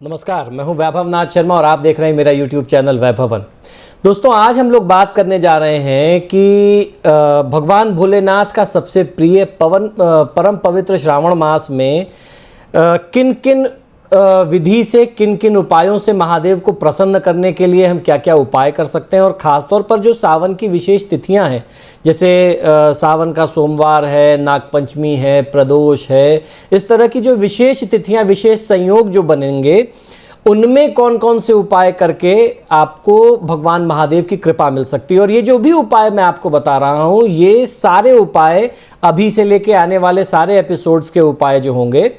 नमस्कार, मैं हूं वैभव नाथ शर्मा और आप देख रहे हैं मेरा YouTube चैनल वैभवन। दोस्तों, आज हम लोग बात करने जा रहे हैं कि भगवान भोलेनाथ का सबसे प्रिय परम पवित्र श्रावण मास में किन किन विधि से, किन किन उपायों से महादेव को प्रसन्न करने के लिए हम क्या क्या उपाय कर सकते हैं। और ख़ासतौर पर जो सावन की विशेष तिथियां हैं, जैसे सावन का सोमवार है, नागपंचमी है, प्रदोष है, इस तरह की जो विशेष तिथियां, विशेष संयोग जो बनेंगे, उनमें कौन कौन से उपाय करके आपको भगवान महादेव की कृपा मिल सकती है। और ये जो भी उपाय मैं आपको बता रहा हूँ, ये सारे उपाय अभी से लेके आने वाले सारे एपिसोड्स के उपाय जो होंगे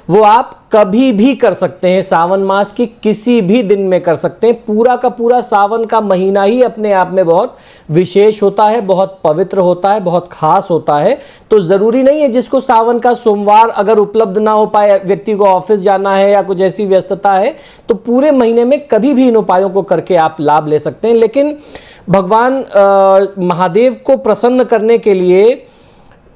वो आप कभी भी कर सकते हैं। सावन मास की किसी भी दिन में कर सकते हैं। पूरा का पूरा सावन का महीना ही अपने आप में बहुत विशेष होता है, बहुत पवित्र होता है, बहुत खास होता है। तो ज़रूरी नहीं है जिसको सावन का सोमवार अगर उपलब्ध ना हो पाए, व्यक्ति को ऑफिस जाना है या कुछ ऐसी व्यस्तता है, तो पूरे महीने में कभी भी इन उपायों को करके आप लाभ ले सकते हैं। लेकिन भगवान महादेव को प्रसन्न करने के लिए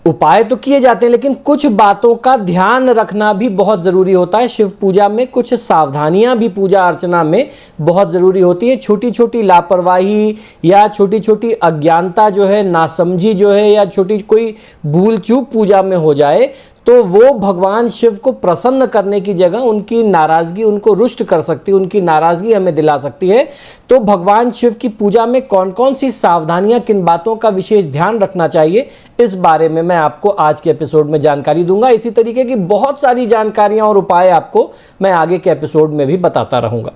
उपाय तो किए जाते हैं, लेकिन कुछ बातों का ध्यान रखना भी बहुत ज़रूरी होता है। शिव पूजा में कुछ सावधानियां भी पूजा अर्चना में बहुत ज़रूरी होती है। छोटी छोटी लापरवाही या छोटी छोटी अज्ञानता जो है, नासमझी जो है, या छोटी कोई भूल चूक पूजा में हो जाए तो वो भगवान शिव को प्रसन्न करने की जगह उनकी नाराज़गी उनको रुष्ट कर सकती है, उनकी नाराज़गी हमें दिला सकती है। तो भगवान शिव की पूजा में कौन कौन सी सावधानियां, किन बातों का विशेष ध्यान रखना चाहिए, इस बारे में मैं आपको आज के एपिसोड में जानकारी दूंगा। इसी तरीके की बहुत सारी जानकारियां और उपाय आपको मैं आगे के एपिसोड में भी बताता रहूँगा।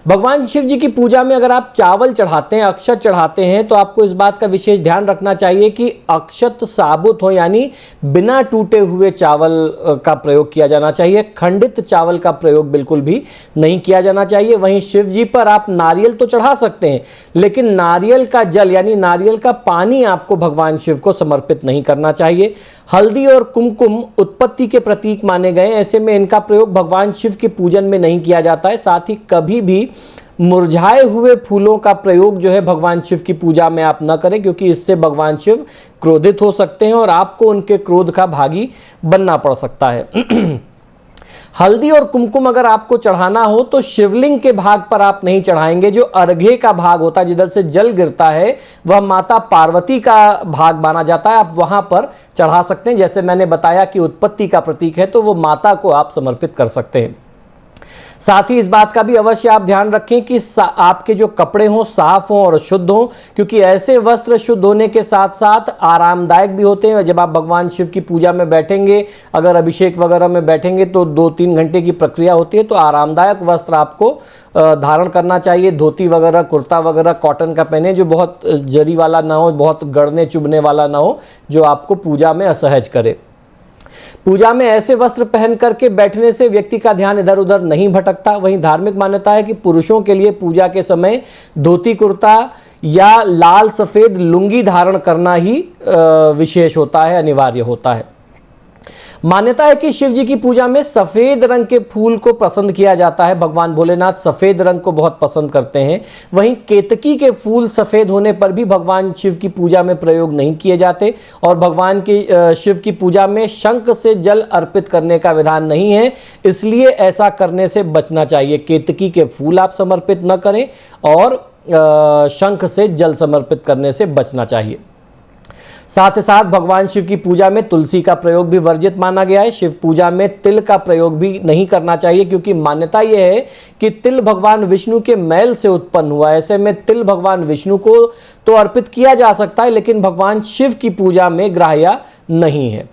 भगवान शिव जी की पूजा में अगर आप चावल चढ़ाते हैं, अक्षत चढ़ाते हैं, तो आपको इस बात का विशेष ध्यान रखना चाहिए कि अक्षत साबुत हो, यानी बिना टूटे हुए चावल का प्रयोग किया जाना चाहिए। खंडित चावल का प्रयोग बिल्कुल भी नहीं किया जाना चाहिए। वहीं शिव जी पर आप नारियल तो चढ़ा सकते हैं, लेकिन नारियल का जल यानी नारियल का पानी आपको भगवान शिव को समर्पित नहीं करना चाहिए। हल्दी और कुमकुम उत्पत्ति के प्रतीक माने गए, ऐसे में इनका प्रयोग भगवान शिव के पूजन में नहीं किया जाता है। साथ ही कभी भी मुरझाए हुए फूलों का प्रयोग जो है भगवान शिव की पूजा में आप न करें, क्योंकि इससे भगवान शिव क्रोधित हो सकते हैं और आपको उनके क्रोध का भागी बनना पड़ सकता है। हल्दी और कुमकुम अगर आपको चढ़ाना हो तो शिवलिंग के भाग पर आप नहीं चढ़ाएंगे। जो अर्घ्य का भाग होता है, जिधर से जल गिरता है, वह माता पार्वती का भाग माना जाता है, आप वहां पर चढ़ा सकते हैं। जैसे मैंने बताया कि उत्पत्ति का प्रतीक है, तो वो माता को आप समर्पित कर सकते हैं। साथ ही इस बात का भी अवश्य आप ध्यान रखें कि आपके जो कपड़े हों साफ हों और शुद्ध हों, क्योंकि ऐसे वस्त्र शुद्ध होने के साथ साथ आरामदायक भी होते हैं। जब आप भगवान शिव की पूजा में बैठेंगे, अगर अभिषेक वगैरह में बैठेंगे तो 2-3 घंटे की प्रक्रिया होती है, तो आरामदायक वस्त्र आपको धारण करना चाहिए। धोती वगैरह, कुर्ता वगैरह कॉटन का पहने, जो बहुत जरी वाला ना हो, बहुत गड़ने चुभने वाला ना हो, जो आपको पूजा में असहज करे। पूजा में ऐसे वस्त्र पहन करके बैठने से व्यक्ति का ध्यान इधर उधर नहीं भटकता। वहीं धार्मिक मान्यता है कि पुरुषों के लिए पूजा के समय धोती कुर्ता या लाल सफेद लुंगी धारण करना ही विशेष होता है, अनिवार्य होता है। मान्यता है कि शिव जी की पूजा में सफेद रंग के फूल को पसंद किया जाता है। भगवान भोलेनाथ सफेद रंग को बहुत पसंद करते हैं। वहीं केतकी के फूल सफेद होने पर भी भगवान शिव की पूजा में प्रयोग नहीं किए जाते। और भगवान की शिव की पूजा में शंख से जल अर्पित करने का विधान नहीं है, इसलिए ऐसा करने से बचना चाहिए। केतकी के फूल आप समर्पित न करें और शंख से जल समर्पित करने से बचना चाहिए। साथ ही साथ भगवान शिव की पूजा में तुलसी का प्रयोग भी वर्जित माना गया है। शिव पूजा में तिल का प्रयोग भी नहीं करना चाहिए, क्योंकि मान्यता यह है कि तिल भगवान विष्णु के मैल से उत्पन्न हुआ है। ऐसे में तिल भगवान विष्णु को तो अर्पित किया जा सकता है, लेकिन भगवान शिव की पूजा में ग्राह्य नहीं है।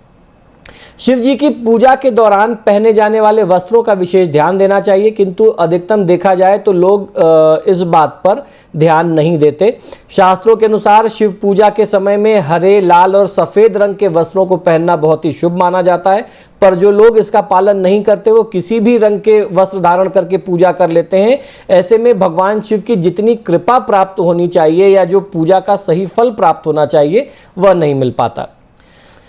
शिव जी की पूजा के दौरान पहने जाने वाले वस्त्रों का विशेष ध्यान देना चाहिए, किंतु अधिकतम देखा जाए तो लोग इस बात पर ध्यान नहीं देते। शास्त्रों के अनुसार शिव पूजा के समय में हरे, लाल और सफ़ेद रंग के वस्त्रों को पहनना बहुत ही शुभ माना जाता है, पर जो लोग इसका पालन नहीं करते वो किसी भी रंग के वस्त्र धारण करके पूजा कर लेते हैं। ऐसे में भगवान शिव की जितनी कृपा प्राप्त होनी चाहिए या जो पूजा का सही फल प्राप्त होना चाहिए, वह नहीं मिल पाता।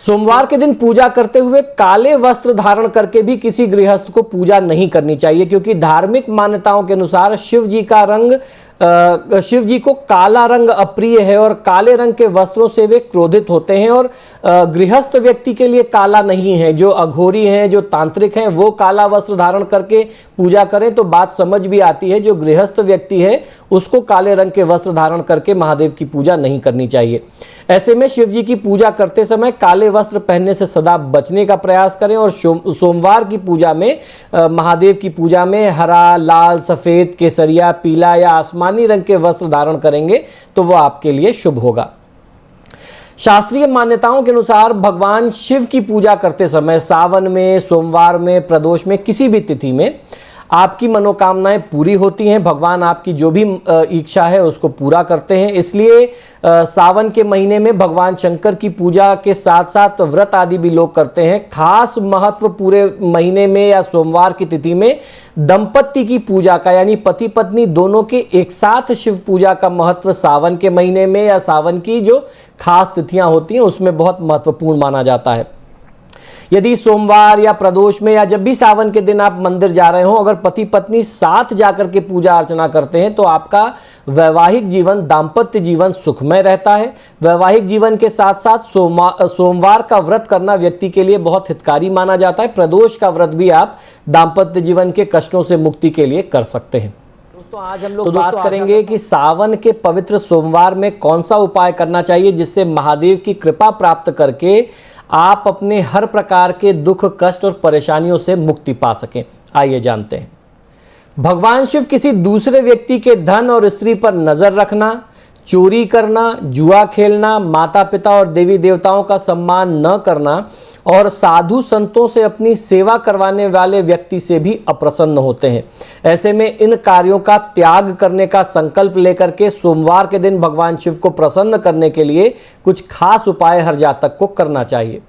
सोमवार के दिन पूजा करते हुए काले वस्त्र धारण करके भी किसी गृहस्थ को पूजा नहीं करनी चाहिए, क्योंकि धार्मिक मान्यताओं के अनुसार शिव जी का रंग शिव जी को काला रंग अप्रिय है और काले रंग के वस्त्रों से वे क्रोधित होते हैं। और गृहस्थ व्यक्ति के लिए काला नहीं है। जो अघोरी हैं, जो तांत्रिक हैं, वो काला वस्त्र धारण करके पूजा करें तो बात समझ भी आती है। जो गृहस्थ व्यक्ति है उसको काले रंग के वस्त्र धारण करके महादेव की पूजा नहीं करनी चाहिए। ऐसे में शिव जी की पूजा करते समय काले वस्त्र पहनने से सदा बचने का प्रयास करें। और सोमवार की पूजा में, महादेव की पूजा में हरा, लाल, सफेद, केसरिया, पीला या आसमानी रंग के वस्त्र धारण करेंगे तो वो आपके लिए शुभ होगा। शास्त्रीय मान्यताओं के अनुसार भगवान शिव की पूजा करते समय सावन में, सोमवार में, प्रदोष में, किसी भी तिथि में आपकी मनोकामनाएं पूरी होती हैं। भगवान आपकी जो भी इच्छा है उसको पूरा करते हैं। इसलिए सावन के महीने में भगवान शंकर की पूजा के साथ साथ व्रत आदि भी लोग करते हैं। खास महत्व पूरे महीने में या सोमवार की तिथि में दंपत्ति की पूजा का, यानी पति पत्नी दोनों के एक साथ शिव पूजा का महत्व सावन के महीने में या सावन की जो खास तिथियां होती हैं उसमें बहुत महत्वपूर्ण माना जाता है। यदि सोमवार या प्रदोष में या जब भी सावन के दिन आप मंदिर जा रहे हो, अगर पति पत्नी साथ जाकर के पूजा अर्चना करते हैं तो आपका वैवाहिक जीवन, दाम्पत्य जीवन सुखमय रहता है। वैवाहिक जीवन के साथ साथ सोमवार का व्रत करना व्यक्ति के लिए बहुत हितकारी माना जाता है। प्रदोष का व्रत भी आप दाम्पत्य जीवन के कष्टों से मुक्ति के लिए कर सकते हैं। दोस्तों आज हम लोग बात करेंगे कि सावन के पवित्र सोमवार में कौन सा उपाय करना चाहिए जिससे महादेव की कृपा प्राप्त करके आप अपने हर प्रकार के दुख, कष्ट और परेशानियों से मुक्ति पा सकें। आइए जानते हैं। भगवान शिव किसी दूसरे व्यक्ति के धन और स्त्री पर नजर रखना, चोरी करना, जुआ खेलना, माता पिता और देवी देवताओं का सम्मान न करना और साधु संतों से अपनी सेवा करवाने वाले व्यक्ति से भी अप्रसन्न होते हैं। ऐसे में इन कार्यों का त्याग करने का संकल्प लेकर के सोमवार के दिन भगवान शिव को प्रसन्न करने के लिए कुछ खास उपाय हर जातक को करना चाहिए।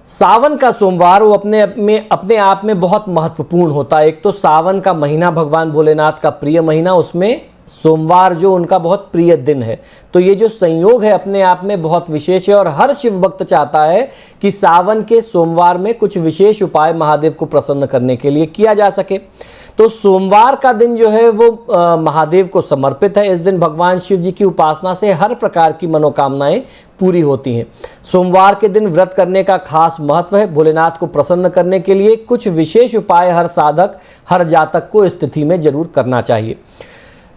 सावन का सोमवार वो अपने आप में बहुत महत्वपूर्ण होता है। एक तो सावन का महीना भगवान भोलेनाथ का प्रिय महीना, उसमें सोमवार जो उनका बहुत प्रिय दिन है, तो ये जो संयोग है अपने आप में बहुत विशेष है। और हर शिव भक्त चाहता है कि सावन के सोमवार में कुछ विशेष उपाय महादेव को प्रसन्न करने के लिए किया जा सके। तो सोमवार का दिन जो है वो महादेव को समर्पित है। इस दिन भगवान शिव जी की उपासना से हर प्रकार की मनोकामनाएं पूरी होती हैं। सोमवार के दिन व्रत करने का खास महत्व है। भोलेनाथ को प्रसन्न करने के लिए कुछ विशेष उपाय हर साधक, हर जातक को इस तिथि में जरूर करना चाहिए।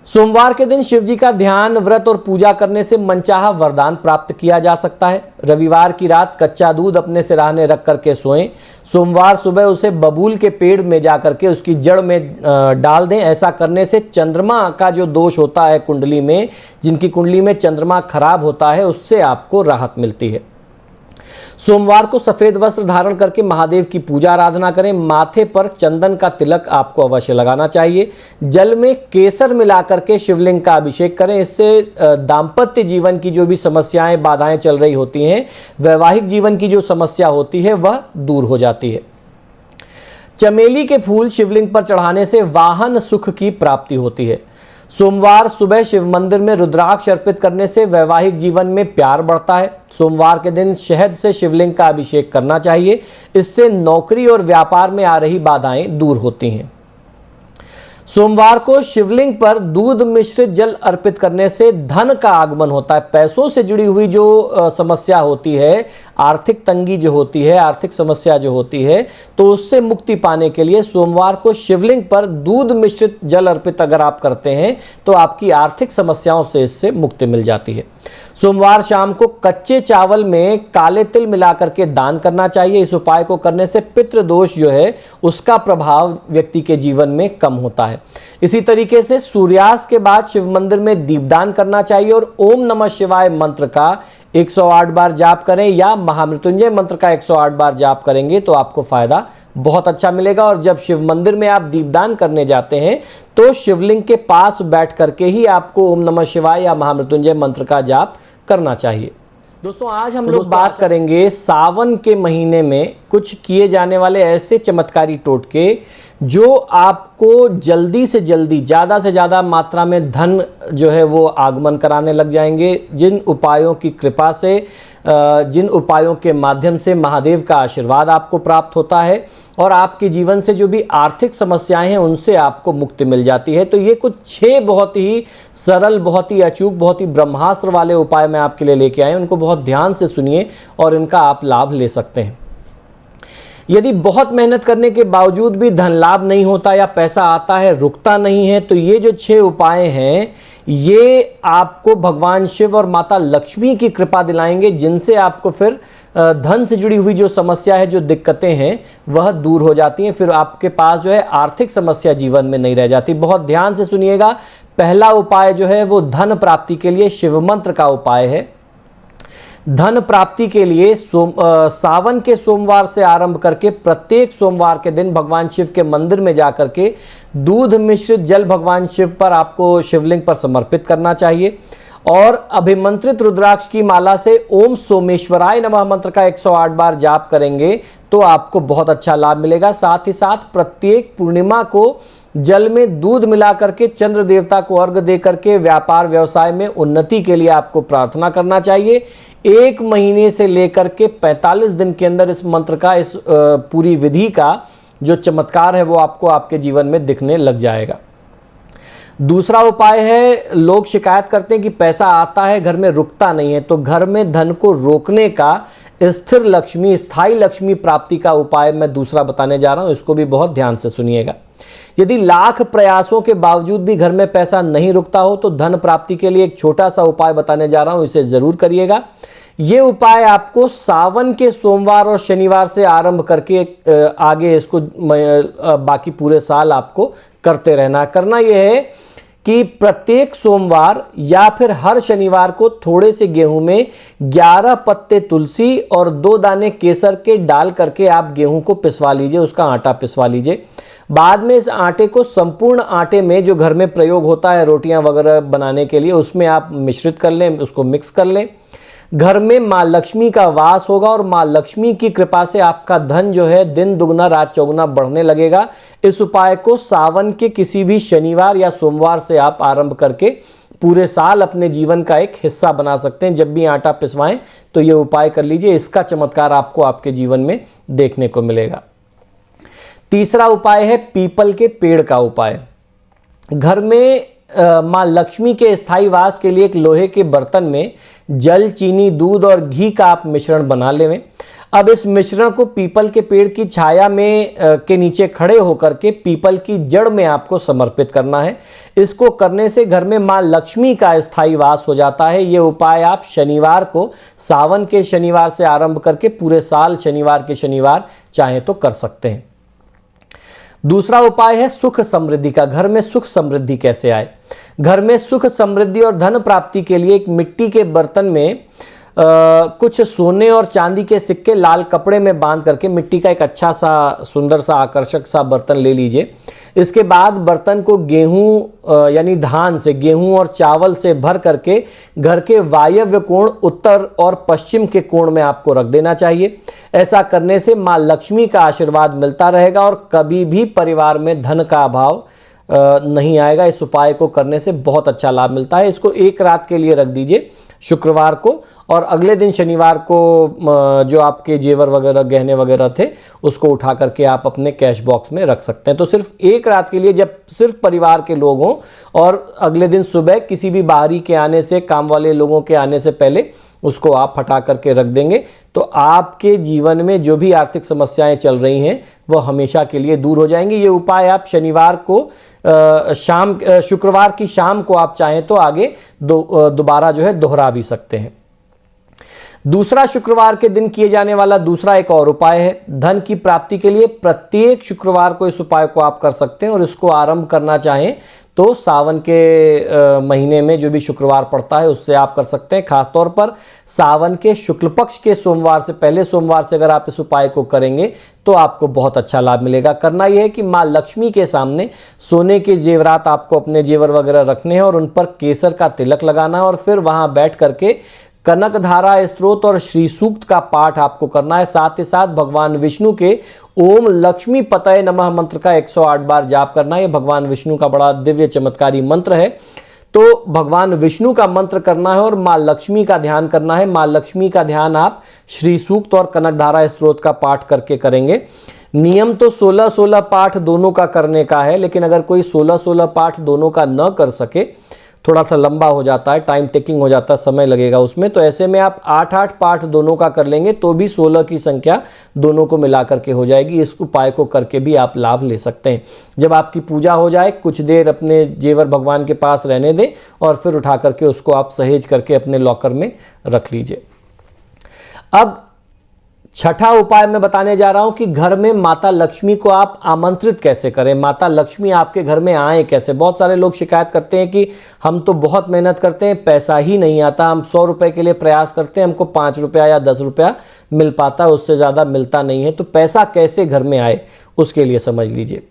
सोमवार के दिन शिव जी का ध्यान, व्रत और पूजा करने से मनचाहा वरदान प्राप्त किया जा सकता है। रविवार की रात कच्चा दूध अपने सिरहाने रख करके सोएं। सोमवार सुबह उसे बबूल के पेड़ में जाकर के उसकी जड़ में डाल दें। ऐसा करने से चंद्रमा का जो दोष होता है कुंडली में, जिनकी कुंडली में चंद्रमा खराब होता है, उससे आपको राहत मिलती है। सोमवार को सफेद वस्त्र धारण करके महादेव की पूजा आराधना करें। माथे पर चंदन का तिलक आपको अवश्य लगाना चाहिए। जल में केसर मिलाकर के शिवलिंग का अभिषेक करें। इससे दाम्पत्य जीवन की जो भी समस्याएं, बाधाएं चल रही होती हैं, वैवाहिक जीवन की जो समस्या होती है वह दूर हो जाती है। चमेली के फूल शिवलिंग पर चढ़ाने से वाहन सुख की प्राप्ति होती है। सोमवार सुबह शिव मंदिर में रुद्राक्ष अर्पित करने से वैवाहिक जीवन में प्यार बढ़ता है। सोमवार के दिन शहद से शिवलिंग का अभिषेक करना चाहिए। इससे नौकरी और व्यापार में आ रही बाधाएं दूर होती हैं। सोमवार को शिवलिंग पर दूध मिश्रित जल अर्पित करने से धन का आगमन होता है। पैसों से जुड़ी हुई जो समस्या होती है, आर्थिक तंगी जो होती है, आर्थिक समस्या जो होती है, तो उससे मुक्ति पाने के लिए सोमवार को शिवलिंग पर दूध मिश्रित जल अर्पित अगर आप करते हैं तो आपकी आर्थिक समस्याओं से इससे मुक्ति मिल जाती है। सोमवार शाम को कच्चे चावल में काले तिल मिलाकर के दान करना चाहिए। इस उपाय को करने से पितृदोष जो है उसका प्रभाव व्यक्ति के जीवन में कम होता है। इसी तरीके से सूर्यास्त के बाद शिव मंदिर में दीपदान करना चाहिए और ओम नमः शिवाय मंत्र का 108 बार जाप करें या महामृत्युंजय मंत्र का 108 बार जाप करेंगे तो आपको फायदा बहुत अच्छा मिलेगा। और जब शिव मंदिर में आप दीपदान करने जाते हैं तो शिवलिंग के पास बैठ करके ही आपको ओम नमः शिवाय या महामृत्युंजय मंत्र का जाप करना चाहिए। दोस्तों आज हम लोग बात करेंगे सावन के महीने में कुछ किए जाने वाले ऐसे चमत्कारी टोटके जो आपको जल्दी से जल्दी, ज़्यादा से ज़्यादा मात्रा में धन जो है वो आगमन कराने लग जाएंगे। जिन उपायों की कृपा से, जिन उपायों के माध्यम से महादेव का आशीर्वाद आपको प्राप्त होता है और आपके जीवन से जो भी आर्थिक समस्याएं हैं उनसे आपको मुक्ति मिल जाती है। तो ये कुछ 6 बहुत ही सरल, बहुत ही अचूक, बहुत ही ब्रह्मास्त्र वाले उपाय मैं आपके लिए लेके आए, उनको बहुत ध्यान से सुनिए और इनका आप लाभ ले सकते हैं। यदि बहुत मेहनत करने के बावजूद भी धन लाभ नहीं होता या पैसा आता है रुकता नहीं है, तो ये जो 6 उपाय हैं ये आपको भगवान शिव और माता लक्ष्मी की कृपा दिलाएंगे, जिनसे आपको फिर धन से जुड़ी हुई जो समस्या है, जो दिक्कतें हैं वह दूर हो जाती हैं। फिर आपके पास जो है आर्थिक समस्या जीवन में नहीं रह जाती। बहुत ध्यान से सुनिएगा। पहला उपाय जो है वो धन प्राप्ति के लिए शिव मंत्र का उपाय है। धन प्राप्ति के लिए सावन के सोमवार से आरंभ करके प्रत्येक सोमवार के दिन भगवान शिव के मंदिर में जाकर के दूध मिश्रित जल भगवान शिव पर, आपको शिवलिंग पर समर्पित करना चाहिए और अभिमंत्रित रुद्राक्ष की माला से ओम सोमेश्वराय नमः मंत्र का 108 बार जाप करेंगे तो आपको बहुत अच्छा लाभ मिलेगा। साथ ही साथ प्रत्येक पूर्णिमा को जल में दूध मिला करके चंद्र देवता को अर्घ्य दे करके व्यापार व्यवसाय में उन्नति के लिए आपको प्रार्थना करना चाहिए। 1 महीने से लेकर के 45 दिन के अंदर इस मंत्र का, इस पूरी विधि का जो चमत्कार है वो आपको आपके जीवन में दिखने लग जाएगा। दूसरा उपाय है, लोग शिकायत करते हैं कि पैसा आता है घर में रुकता नहीं है, तो घर में धन को रोकने का स्थिर लक्ष्मी, स्थायी लक्ष्मी प्राप्ति का उपाय मैं दूसरा बताने जा रहा हूं, इसको भी बहुत ध्यान से सुनिएगा। यदि लाख प्रयासों के बावजूद भी घर में पैसा नहीं रुकता हो तो धन प्राप्ति के लिए एक छोटा सा उपाय बताने जा रहा हूं, इसे जरूर करिएगा। ये उपाय आपको सावन के सोमवार और शनिवार से आरंभ करके आगे इसको बाकी पूरे साल आपको करते रहना। करना यह है कि प्रत्येक सोमवार या फिर हर शनिवार को थोड़े से गेहूं में 11 पत्ते तुलसी और 2 दाने केसर के डाल करके आप गेहूं को पिसवा लीजिए, उसका आटा पिसवा लीजिए। बाद में इस आटे को संपूर्ण आटे में जो घर में प्रयोग होता है रोटियां वगैरह बनाने के लिए, उसमें आप मिश्रित कर लें, उसको मिक्स कर लें। घर में माँ लक्ष्मी का वास होगा और माँ लक्ष्मी की कृपा से आपका धन जो है दिन दुगना रात चौगुना बढ़ने लगेगा। इस उपाय को सावन के किसी भी शनिवार या सोमवार से आप आरंभ करके पूरे साल अपने जीवन का एक हिस्सा बना सकते हैं। जब भी आटा पिसवाएं तो ये उपाय कर लीजिए, इसका चमत्कार आपको आपके जीवन में देखने को मिलेगा। तीसरा उपाय है पीपल के पेड़ का उपाय। घर में माँ लक्ष्मी के स्थायी वास के लिए एक लोहे के बर्तन में जल, चीनी, दूध और घी का आप मिश्रण बना लें। अब इस मिश्रण को पीपल के पेड़ की छाया में के नीचे खड़े होकर के पीपल की जड़ में आपको समर्पित करना है। इसको करने से घर में माँ लक्ष्मी का स्थायी वास हो जाता है। ये उपाय आप शनिवार को, सावन के शनिवार से आरंभ करके पूरे साल शनिवार के शनिवार चाहें तो कर सकते हैं। दूसरा उपाय है सुख समृद्धि का। घर में सुख समृद्धि कैसे आए? घर में सुख समृद्धि और धन प्राप्ति के लिए एक मिट्टी के बर्तन में कुछ सोने और चांदी के सिक्के लाल कपड़े में बांध करके, मिट्टी का एक अच्छा सा सुंदर सा आकर्षक सा बर्तन ले लीजिए। इसके बाद बर्तन को गेहूं यानी धान से, गेहूं और चावल से भर करके घर के वायव्य कोण, उत्तर और पश्चिम के कोण में आपको रख देना चाहिए। ऐसा करने से माँ लक्ष्मी का आशीर्वाद मिलता रहेगा और कभी भी परिवार में धन का अभाव नहीं आएगा। इस उपाय को करने से बहुत अच्छा लाभ मिलता है। इसको 1 रात के लिए रख दीजिए शुक्रवार को, और अगले दिन शनिवार को जो आपके जेवर वगैरह, गहने वगैरह थे, उसको उठा करके आप अपने कैश बॉक्स में रख सकते हैं। तो सिर्फ 1 रात के लिए, जब सिर्फ परिवार के लोग हों और अगले दिन सुबह किसी भी बाहरी के आने से, काम वाले लोगों के आने से पहले उसको आप हटा करके रख देंगे तो आपके जीवन में जो भी आर्थिक समस्याएं चल रही हैं वो हमेशा के लिए दूर हो जाएंगी। ये उपाय आप शनिवार को शुक्रवार की शाम को आप चाहें तो आगे दोबारा जो है दोहरा भी सकते हैं। दूसरा शुक्रवार के दिन किए जाने वाला दूसरा एक और उपाय है धन की प्राप्ति के लिए। प्रत्येक शुक्रवार को इस उपाय को आप कर सकते हैं और इसको आरंभ करना चाहें तो सावन के महीने में जो भी शुक्रवार पड़ता है उससे आप कर सकते हैं। खासतौर पर सावन के शुक्ल पक्ष के सोमवार से, पहले सोमवार से अगर आप इस उपाय को करेंगे तो आपको बहुत अच्छा लाभ मिलेगा। करना यह है कि माँ लक्ष्मी के सामने सोने के जेवरात, आपको अपने जेवर वगैरह रखने हैं और उन पर केसर का तिलक लगाना है और फिर वहाँ बैठ करके कनकधारा स्तोत्र और श्री सूक्त का पाठ आपको करना है। साथ ही साथ भगवान विष्णु के ओम लक्ष्मी पतये नमः मंत्र का 108 बार जाप करना है। भगवान विष्णु का बड़ा दिव्य चमत्कारी मंत्र है, तो भगवान विष्णु का मंत्र करना है और माँ लक्ष्मी का ध्यान करना है। माँ लक्ष्मी का ध्यान आप श्री सूक्त और कनकधारा स्तोत्र का पाठ करके करेंगे। नियम तो 16-16 पाठ दोनों का करने का है, लेकिन अगर कोई 16-16 पाठ दोनों का न कर सके, थोड़ा सा लंबा हो जाता है, टाइम टेकिंग हो जाता है, समय लगेगा उसमें, तो ऐसे में आप 8-8 पाठ दोनों का कर लेंगे तो भी 16 की संख्या दोनों को मिला करके हो जाएगी। इस उपाय को करके भी आप लाभ ले सकते हैं। जब आपकी पूजा हो जाए, कुछ देर अपने जेवर भगवान के पास रहने दें और फिर उठा करके उसको आप सहेज करके अपने लॉकर में रख लीजिए। अब छठा उपाय मैं बताने जा रहा हूं कि घर में माता लक्ष्मी को आप आमंत्रित कैसे करें, माता लक्ष्मी आपके घर में आए कैसे। बहुत सारे लोग शिकायत करते हैं कि हम तो बहुत मेहनत करते हैं, पैसा ही नहीं आता, हम 100 रुपए के लिए प्रयास करते हैं, हमको 5 रुपया या 10 रुपया मिल पाता है, उससे ज़्यादा मिलता नहीं है। तो पैसा कैसे घर में आए उसके लिए समझ लीजिए।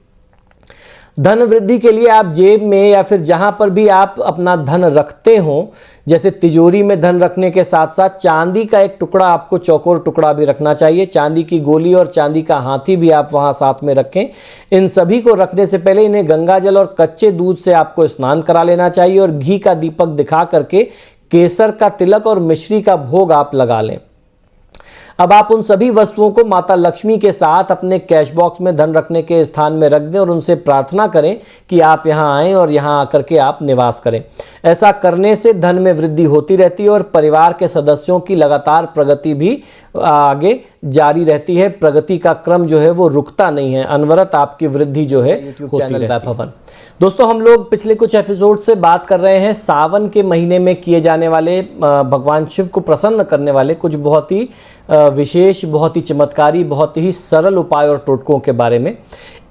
धन वृद्धि के लिए आप जेब में या फिर जहां पर भी आप अपना धन रखते हो, जैसे तिजोरी में धन रखने के साथ साथ चांदी का एक टुकड़ा, आपको चौकोर टुकड़ा भी रखना चाहिए। चांदी की गोली और चांदी का हाथी भी आप वहां साथ में रखें। इन सभी को रखने से पहले इन्हें गंगा जल और कच्चे दूध से आपको स्नान करा लेना चाहिए और घी का दीपक दिखा करके केसर का तिलक और मिश्री का भोग आप लगा लें। अब आप उन सभी वस्तुओं को माता लक्ष्मी के साथ अपने कैश बॉक्स में धन रखने के स्थान में रख दें और उनसे प्रार्थना करें कि आप यहां आएं और यहां आकर के आप निवास करें। ऐसा करने से धन में वृद्धि होती रहती है और परिवार के सदस्यों की लगातार प्रगति भी आगे जारी रहती है। प्रगति का क्रम जो है वो रुकता नहीं है, अनवरत आपकी वृद्धि जो है होती रहती है। दोस्तों, हम लोग पिछले कुछ एपिसोड से बात कर रहे हैं सावन के महीने में किए जाने वाले भगवान शिव को प्रसन्न करने वाले कुछ बहुत ही विशेष, बहुत ही चमत्कारी, बहुत ही सरल उपाय और टोटकों के बारे में।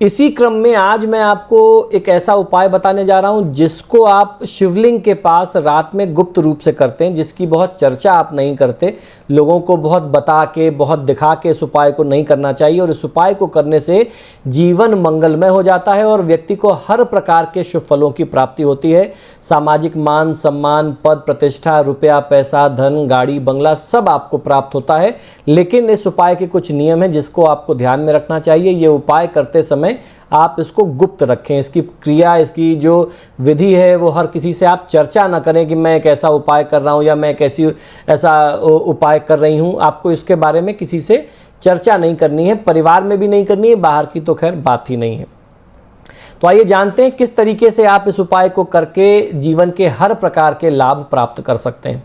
इसी क्रम में आज मैं आपको एक ऐसा उपाय बताने जा रहा हूं जिसको आप शिवलिंग के पास रात में गुप्त रूप से करते हैं, जिसकी बहुत चर्चा आप नहीं करते। लोगों को बहुत बता के, बहुत दिखा के इस उपाय को नहीं करना चाहिए और इस उपाय को करने से जीवन मंगलमय हो जाता है और व्यक्ति को हर प्रकार के शुभ फलों की प्राप्ति होती है। सामाजिक मान सम्मान, पद प्रतिष्ठा, रुपया पैसा, धन, गाड़ी, बंगला सब आपको प्राप्त होता है। लेकिन इस उपाय के कुछ नियम हैं जिसको आपको ध्यान में रखना चाहिए। ये उपाय करते समय आप इसको गुप्त रखें। इसकी क्रिया, इसकी जो विधि है वो हर किसी से आप चर्चा ना करें कि मैं एक ऐसा उपाय कर रहा हूं या मैं कैसी ऐसा उपाय कर रही हूं। आपको इसके बारे में किसी से चर्चा नहीं करनी है, परिवार में भी नहीं करनी है, बाहर की तो खैर बात ही नहीं है। तो आइए जानते हैं किस तरीके से आप इस उपाय को करके जीवन के हर प्रकार के लाभ प्राप्त कर सकते हैं।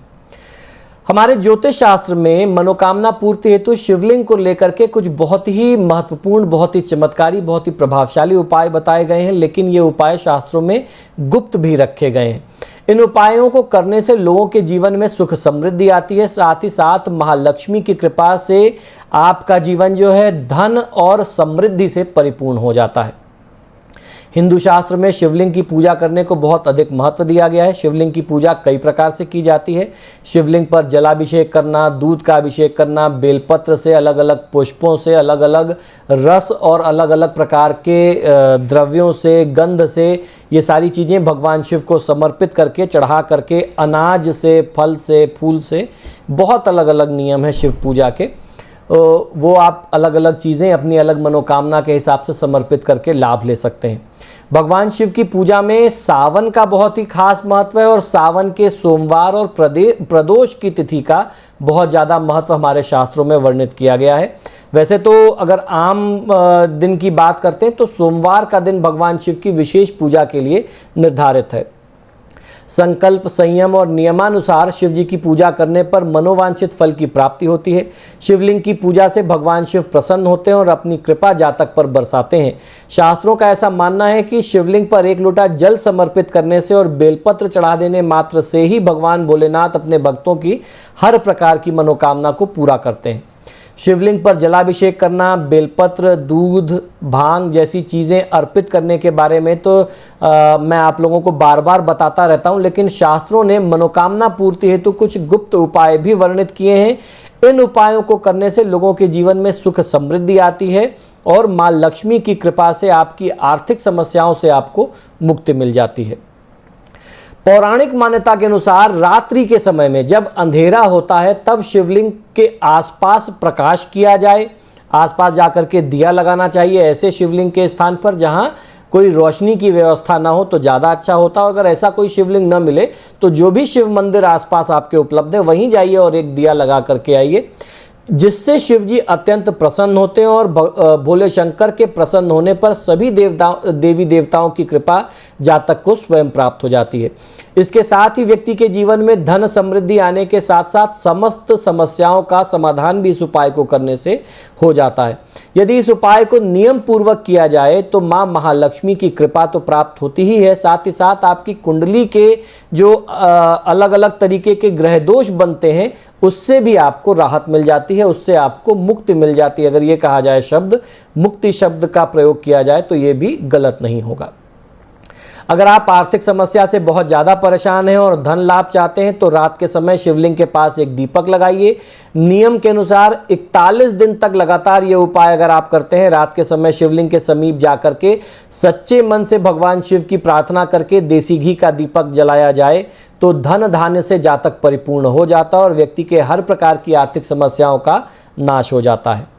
हमारे ज्योतिष शास्त्र में मनोकामना पूर्ति हेतु शिवलिंग को लेकर के कुछ बहुत ही महत्वपूर्ण, बहुत ही चमत्कारी, बहुत ही प्रभावशाली उपाय बताए गए हैं, लेकिन ये उपाय शास्त्रों में गुप्त भी रखे गए हैं। इन उपायों को करने से लोगों के जीवन में सुख समृद्धि आती है, साथ ही साथ महालक्ष्मी की कृपा से आपका जीवन जो है धन और समृद्धि से परिपूर्ण हो जाता है। हिंदू शास्त्र में शिवलिंग की पूजा करने को बहुत अधिक महत्व दिया गया है। शिवलिंग की पूजा कई प्रकार से की जाती है। शिवलिंग पर जलाभिषेक करना, दूध का अभिषेक करना, बेलपत्र से, अलग अलग पुष्पों से, अलग अलग रस और अलग अलग प्रकार के द्रव्यों से, गंध से, ये सारी चीज़ें भगवान शिव को समर्पित करके, चढ़ा करके, अनाज से, फल से, फूल से, बहुत अलग अलग नियम है शिव पूजा के। वो आप अलग अलग चीज़ें अपनी अलग मनोकामना के हिसाब से समर्पित करके लाभ ले सकते हैं। भगवान शिव की पूजा में सावन का बहुत ही खास महत्व है और सावन के सोमवार और प्रदोष की तिथि का बहुत ज़्यादा महत्व हमारे शास्त्रों में वर्णित किया गया है। वैसे तो अगर आम दिन की बात करते हैं तो सोमवार का दिन भगवान शिव की विशेष पूजा के लिए निर्धारित है। संकल्प, संयम और नियमानुसार शिव जी की पूजा करने पर मनोवांछित फल की प्राप्ति होती है। शिवलिंग की पूजा से भगवान शिव प्रसन्न होते हैं और अपनी कृपा जातक पर बरसाते हैं। शास्त्रों का ऐसा मानना है कि शिवलिंग पर 1 लोटा जल समर्पित करने से और बेलपत्र चढ़ा देने मात्र से ही भगवान भोलेनाथ अपने भक्तों की हर प्रकार की मनोकामना को पूरा करते हैं। शिवलिंग पर जलाभिषेक करना, बेलपत्र, दूध, भांग जैसी चीज़ें अर्पित करने के बारे में तो मैं आप लोगों को बार बार बताता रहता हूं, लेकिन शास्त्रों ने मनोकामना पूर्ति हेतु कुछ गुप्त उपाय भी वर्णित किए हैं। इन उपायों को करने से लोगों के जीवन में सुख समृद्धि आती है और माँ लक्ष्मी की कृपा से आपकी आर्थिक समस्याओं से आपको मुक्ति मिल जाती है। पौराणिक मान्यता के अनुसार रात्रि के समय में जब अंधेरा होता है तब शिवलिंग के आसपास प्रकाश किया जाए। आसपास जाकर के दिया लगाना चाहिए ऐसे शिवलिंग के स्थान पर जहां कोई रोशनी की व्यवस्था ना हो तो ज़्यादा अच्छा होता है। अगर ऐसा कोई शिवलिंग न मिले तो जो भी शिव मंदिर आसपास आपके उपलब्ध है वहीं जाइए और एक दिया लगा करके आइए। जिससे शिव जी अत्यंत प्रसन्न होते हैं और भोले शंकर के प्रसन्न होने पर सभी देवी देवताओं की कृपा जातक को स्वयं प्राप्त हो जाती है। इसके साथ ही व्यक्ति के जीवन में धन समृद्धि आने के साथ साथ समस्त समस्याओं का समाधान भी इस उपाय को करने से हो जाता है। यदि इस उपाय को नियम पूर्वक किया जाए तो मां महालक्ष्मी की कृपा तो प्राप्त होती ही है, साथ ही साथ आपकी कुंडली के जो अलग अलग तरीके के ग्रह दोष बनते हैं उससे भी आपको राहत मिल जाती है, उससे आपको मुक्ति मिल जाती है। अगर ये कहा जाए शब्द मुक्ति शब्द का प्रयोग किया जाए तो ये भी गलत नहीं होगा। अगर आप आर्थिक समस्या से बहुत ज़्यादा परेशान हैं और धन लाभ चाहते हैं तो रात के समय शिवलिंग के पास एक दीपक लगाइए। नियम के अनुसार 41 दिन तक लगातार ये उपाय अगर आप करते हैं, रात के समय शिवलिंग के समीप जाकर के सच्चे मन से भगवान शिव की प्रार्थना करके देसी घी का दीपक जलाया जाए तो धन धान्य से जातक परिपूर्ण हो जाता है और व्यक्ति के हर प्रकार की आर्थिक समस्याओं का नाश हो जाता है।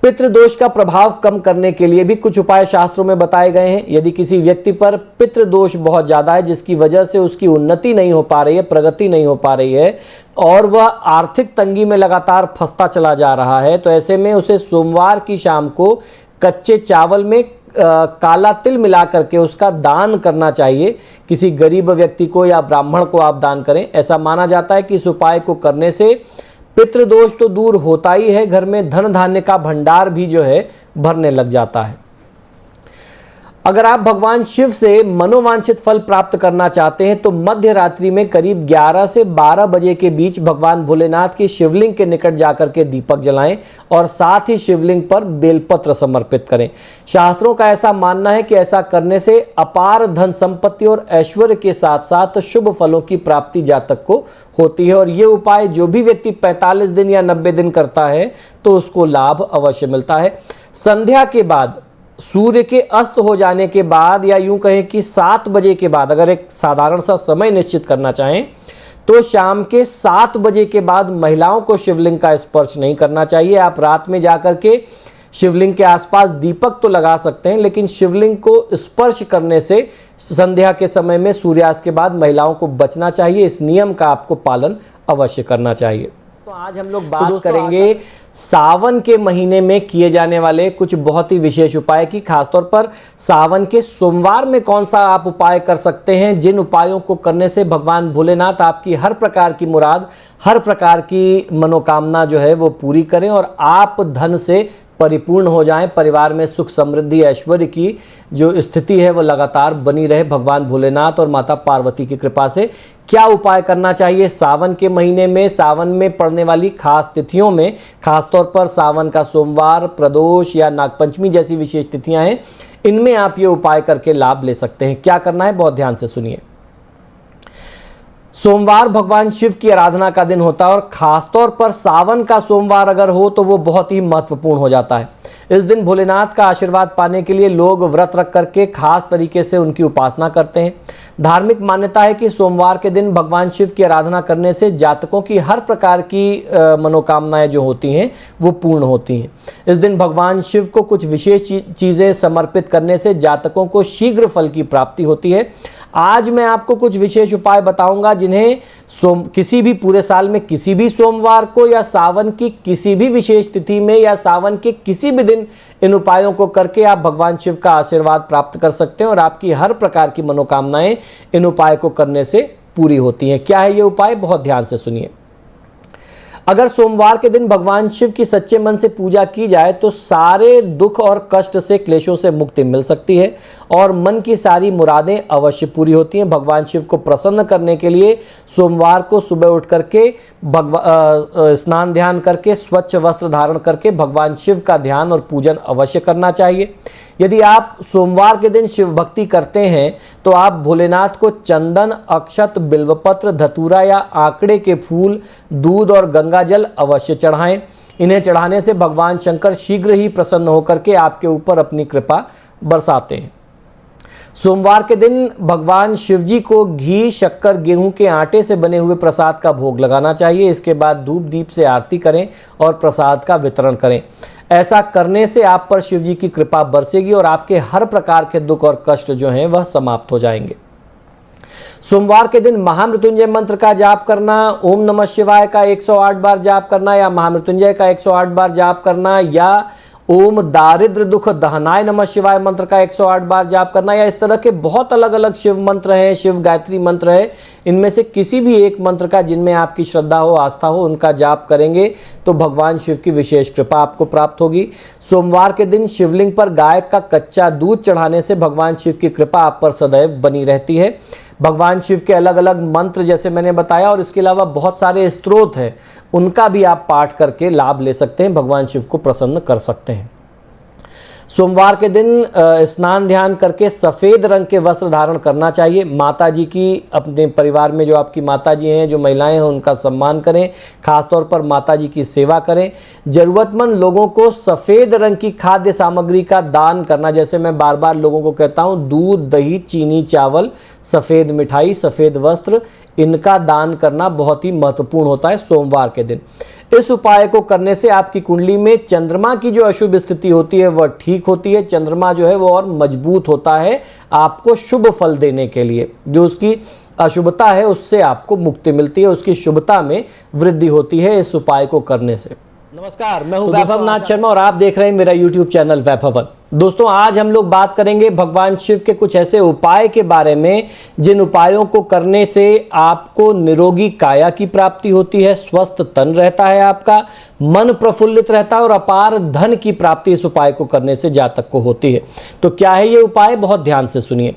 पितृदोष का प्रभाव कम करने के लिए भी कुछ उपाय शास्त्रों में बताए गए हैं। यदि किसी व्यक्ति पर पितृदोष बहुत ज़्यादा है जिसकी वजह से उसकी उन्नति नहीं हो पा रही है, प्रगति नहीं हो पा रही है और वह आर्थिक तंगी में लगातार फंसता चला जा रहा है, तो ऐसे में उसे सोमवार की शाम को कच्चे चावल में काला तिल मिला करके उसका दान करना चाहिए। किसी गरीब व्यक्ति को या ब्राह्मण को आप दान करें। ऐसा माना जाता है कि इस उपाय को करने से पितृदोष तो दूर होता ही है, घर में धन धान्य का भंडार भी जो है भरने लग जाता है। अगर आप भगवान शिव से मनोवांछित फल प्राप्त करना चाहते हैं तो मध्य रात्रि में करीब 11 से 12 बजे के बीच भगवान भोलेनाथ की शिवलिंग के निकट जाकर के दीपक जलाएं और साथ ही शिवलिंग पर बेलपत्र समर्पित करें। शास्त्रों का ऐसा मानना है कि ऐसा करने से अपार धन संपत्ति और ऐश्वर्य के साथ साथ शुभ फलों की प्राप्ति जातक को होती है और ये उपाय जो भी व्यक्ति 45 दिन या 90 दिन करता है तो उसको लाभ अवश्य मिलता है। संध्या के बाद, सूर्य के अस्त हो जाने के बाद या यूं कहें कि 7 बजे के बाद, अगर एक साधारण सा समय निश्चित करना चाहें तो शाम के 7 बजे के बाद महिलाओं को शिवलिंग का स्पर्श नहीं करना चाहिए। आप रात में जाकर के शिवलिंग के आसपास दीपक तो लगा सकते हैं, लेकिन शिवलिंग को स्पर्श करने से संध्या के समय में सूर्यास्त के बाद महिलाओं को बचना चाहिए। इस नियम का आपको पालन अवश्य करना चाहिए। तो आज हम लोग बात करेंगे सावन के महीने में किए जाने वाले कुछ बहुत ही विशेष उपाय की। खासतौर पर सावन के सोमवार में कौन सा आप उपाय कर सकते हैं, जिन उपायों को करने से भगवान भोलेनाथ आपकी हर प्रकार की मुराद, हर प्रकार की मनोकामना जो है वो पूरी करें और आप धन से परिपूर्ण हो जाएं, परिवार में सुख समृद्धि ऐश्वर्य की जो स्थिति है वो लगातार बनी रहे भगवान भोलेनाथ और माता पार्वती की कृपा से। क्या उपाय करना चाहिए सावन के महीने में, सावन में पड़ने वाली खास तिथियों में, खासतौर पर सावन का सोमवार, प्रदोष या नागपंचमी जैसी विशेष तिथियां हैं, इनमें आप ये उपाय करके लाभ ले सकते हैं। क्या करना है बहुत ध्यान से सुनिए। सोमवार भगवान शिव की आराधना का दिन होता है और खासतौर पर सावन का सोमवार अगर हो तो वो बहुत ही महत्वपूर्ण हो जाता है। इस दिन भोलेनाथ का आशीर्वाद पाने के लिए लोग व्रत रख करके खास तरीके से उनकी उपासना करते हैं। धार्मिक मान्यता है कि सोमवार के दिन भगवान शिव की आराधना करने से जातकों की हर प्रकार की मनोकामनाएं जो होती हैं वो पूर्ण होती हैं। इस दिन भगवान शिव को कुछ विशेष चीज़ें समर्पित करने से जातकों को शीघ्र फल की प्राप्ति होती है। आज मैं आपको कुछ विशेष उपाय बताऊंगा जिन्हें किसी भी पूरे साल में किसी भी सोमवार को या सावन की किसी भी विशेष तिथि में या सावन के किसी भी दिन इन उपायों को करके आप भगवान शिव का आशीर्वाद प्राप्त कर सकते हैं और आपकी हर प्रकार की मनोकामनाएं इन उपाय को करने से पूरी होती हैं। क्या है ये उपाय, बहुत ध्यान से सुनिए। अगर सोमवार के दिन भगवान शिव की सच्चे मन से पूजा की जाए तो सारे दुख और कष्ट से, क्लेशों से मुक्ति मिल सकती है और मन की सारी मुरादें अवश्य पूरी होती हैं। भगवान शिव को प्रसन्न करने के लिए सोमवार को सुबह उठ करके स्नान ध्यान करके स्वच्छ वस्त्र धारण करके भगवान शिव का ध्यान और पूजन अवश्य करना चाहिए। यदि आप सोमवार के दिन शिव भक्ति करते हैं तो आप भोलेनाथ को चंदन, अक्षत, बिल्वपत्र, धतूरा या आंकड़े के फूल, दूध और गंगा जल अवश्य चढ़ाएं। इन्हें चढ़ाने से भगवान शंकर शीघ्र ही प्रसन्न होकर के आपके ऊपर अपनी कृपा बरसाते हैं। सोमवार के दिन भगवान शिवजी को घी, शक्कर, गेहूं के आटे से बने हुए प्रसाद का भोग लगाना चाहिए। इसके बाद धूप दीप से आरती करें और प्रसाद का वितरण करें। ऐसा करने से आप पर शिवजी की कृपा बरसेगी और आपके हर प्रकार के दुख और कष्ट जो हैं वह समाप्त हो जाएंगे। सोमवार के दिन महामृत्युंजय मंत्र का जाप करना, ओम नमः शिवाय का 108 बार जाप करना या महामृत्युंजय का 108 बार जाप करना या ओम दारिद्र दुख दहनाय नमः शिवाय मंत्र का 108 बार जाप करना या इस तरह के बहुत अलग अलग शिव मंत्र हैं, शिव गायत्री मंत्र है, इनमें से किसी भी एक मंत्र का जिनमें आपकी श्रद्धा हो, आस्था हो, उनका जाप करेंगे तो भगवान शिव की विशेष कृपा आपको प्राप्त होगी। सोमवार के दिन शिवलिंग पर गाय का कच्चा दूध चढ़ाने से भगवान शिव की कृपा आप पर सदैव बनी रहती है। भगवान शिव के अलग अलग मंत्र जैसे मैंने बताया और इसके अलावा बहुत सारे स्तोत्र हैं, उनका भी आप पाठ करके लाभ ले सकते हैं, भगवान शिव को प्रसन्न कर सकते हैं। सोमवार के दिन स्नान ध्यान करके सफ़ेद रंग के वस्त्र धारण करना चाहिए। माता जी की, अपने परिवार में जो आपकी माता जी हैं, जो महिलाएं हैं, उनका सम्मान करें, खासतौर पर माता जी की सेवा करें। ज़रूरतमंद लोगों को सफ़ेद रंग की खाद्य सामग्री का दान करना, जैसे मैं बार बार लोगों को कहता हूँ, दूध, दही, चीनी, चावल, सफ़ेद मिठाई, सफ़ेद वस्त्र, इनका दान करना बहुत ही महत्वपूर्ण होता है सोमवार के दिन। इस उपाय को करने से आपकी कुंडली में चंद्रमा की जो अशुभ स्थिति होती है वह ठीक होती है। चंद्रमा जो है वो और मजबूत होता है आपको शुभ फल देने के लिए। जो उसकी अशुभता है उससे आपको मुक्ति मिलती है, उसकी शुभता में वृद्धि होती है इस उपाय को करने से। नमस्कार, मैं हूं वैभव नाथ शर्मा और आप देख रहे हैं मेरा YouTube चैनल वैभवन। दोस्तों, आज हम लोग बात करेंगे भगवान शिव के कुछ ऐसे उपाय के बारे में जिन उपायों को करने से आपको निरोगी काया की प्राप्ति होती है, स्वस्थ तन रहता है, आपका मन प्रफुल्लित रहता है और अपार धन की प्राप्ति इस उपाय को करने से जातक को होती है। तो क्या है ये उपाय, बहुत ध्यान से सुनिए।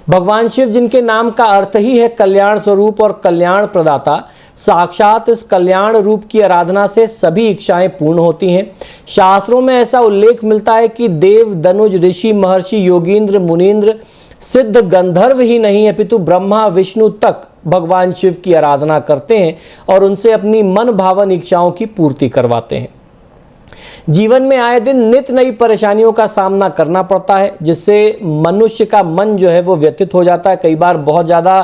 भगवान शिव, जिनके नाम का अर्थ ही है कल्याण स्वरूप और कल्याण प्रदाता, साक्षात इस कल्याण रूप की आराधना से सभी इच्छाएं पूर्ण होती हैं। शास्त्रों में ऐसा उल्लेख मिलता है कि देव, दनुज, ऋषि, महर्षि, योगींद्र, मुनींद्र, सिद्ध, गंधर्व ही नहीं अपितु ब्रह्मा विष्णु तक भगवान शिव की आराधना करते हैं और उनसे अपनी मन भावन इच्छाओं की पूर्ति करवाते हैं। जीवन में आए दिन नित नई परेशानियों का सामना करना पड़ता है, जिससे मनुष्य का मन जो है वो व्यथित हो जाता है। कई बार बहुत ज़्यादा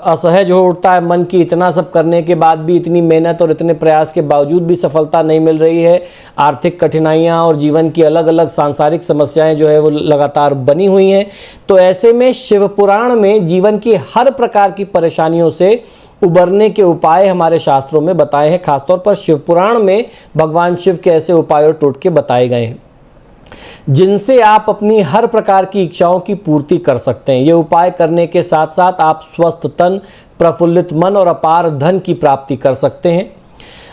असहज हो उठता है मन की, इतना सब करने के बाद भी, इतनी मेहनत और इतने प्रयास के बावजूद भी सफलता नहीं मिल रही है। आर्थिक कठिनाइयाँ और जीवन की अलग अलग सांसारिक समस्याएं जो है वो लगातार बनी हुई हैं। तो ऐसे में शिव पुराण में जीवन की हर प्रकार की परेशानियों से उबरने के उपाय हमारे शास्त्रों में बताए हैं। खासतौर पर शिव पुराण में भगवान शिव के ऐसे उपाय और टोटके बताए गए हैं जिनसे आप अपनी हर प्रकार की इच्छाओं की पूर्ति कर सकते हैं। ये उपाय करने के साथ साथ आप स्वस्थ तन, प्रफुल्लित मन और अपार धन की प्राप्ति कर सकते हैं।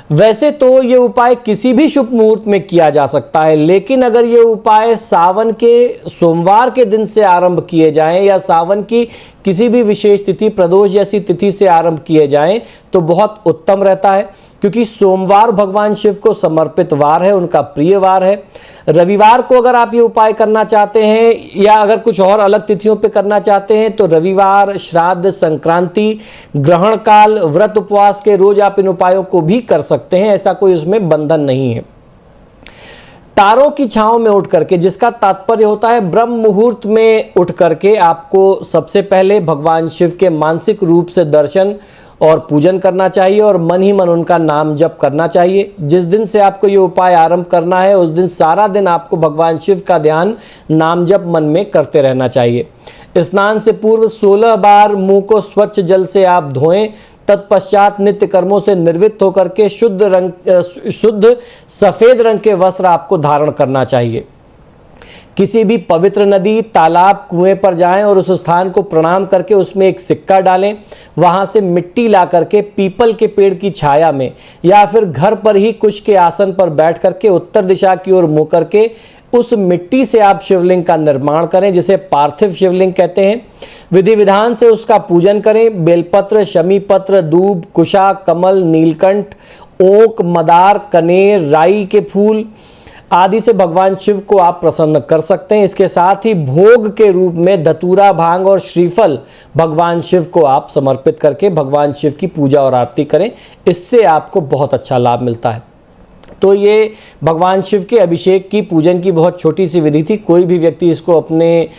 वैसे तो ये उपाय किसी भी शुभ मुहूर्त में किया जा सकता है, लेकिन अगर ये उपाय सावन के सोमवार के दिन से आरंभ किए जाएं या सावन की किसी भी विशेष तिथि, प्रदोष जैसी तिथि से आरंभ किए जाएं तो बहुत उत्तम रहता है, क्योंकि सोमवार भगवान शिव को समर्पित वार है, उनका प्रिय वार है। रविवार को अगर आप ये उपाय करना चाहते हैं या अगर कुछ और अलग तिथियों पे करना चाहते हैं तो रविवार, श्राद्ध, संक्रांति, ग्रहण काल, व्रत उपवास के रोज आप इन उपायों को भी कर सकते हैं, ऐसा कोई उसमें बंधन नहीं है। तारों की छांव में उठ करके, जिसका तात्पर्य होता है ब्रह्म मुहूर्त में उठ करके आपको सबसे पहले भगवान शिव के मानसिक रूप से दर्शन और पूजन करना चाहिए और मन ही मन उनका नाम जप करना चाहिए। जिस दिन से आपको ये उपाय आरंभ करना है उस दिन सारा दिन आपको भगवान शिव का ध्यान, नाम जप मन में करते रहना चाहिए। स्नान से पूर्व 16 बार मुंह को स्वच्छ जल से आप धोएं। तत्पश्चात नित्य कर्मों से निर्वृत्त होकर के शुद्ध सफ़ेद रंग के वस्त्र आपको धारण करना चाहिए। किसी भी पवित्र नदी, तालाब, कुएं पर जाएं और उस स्थान को प्रणाम करके उसमें एक सिक्का डालें। वहां से मिट्टी ला करके पीपल के पेड़ की छाया में या फिर घर पर ही कुश के आसन पर बैठ करके उत्तर दिशा की ओर मुंह करके उस मिट्टी से आप शिवलिंग का निर्माण करें, जिसे पार्थिव शिवलिंग कहते हैं। विधि विधान से उसका पूजन करें। बेलपत्र, शमी पत्र, दूब, कुशा, कमल, नीलकंठ, ओक, मदार, कनेर, राई के फूल आदि से भगवान शिव को आप प्रसन्न कर सकते हैं। इसके साथ ही भोग के रूप में धतूरा, भांग और श्रीफल भगवान शिव को आप समर्पित करके भगवान शिव की पूजा और आरती करें। इससे आपको बहुत अच्छा लाभ मिलता है। तो ये भगवान शिव के अभिषेक की, पूजन की बहुत छोटी सी विधि थी। कोई भी व्यक्ति इसको अपने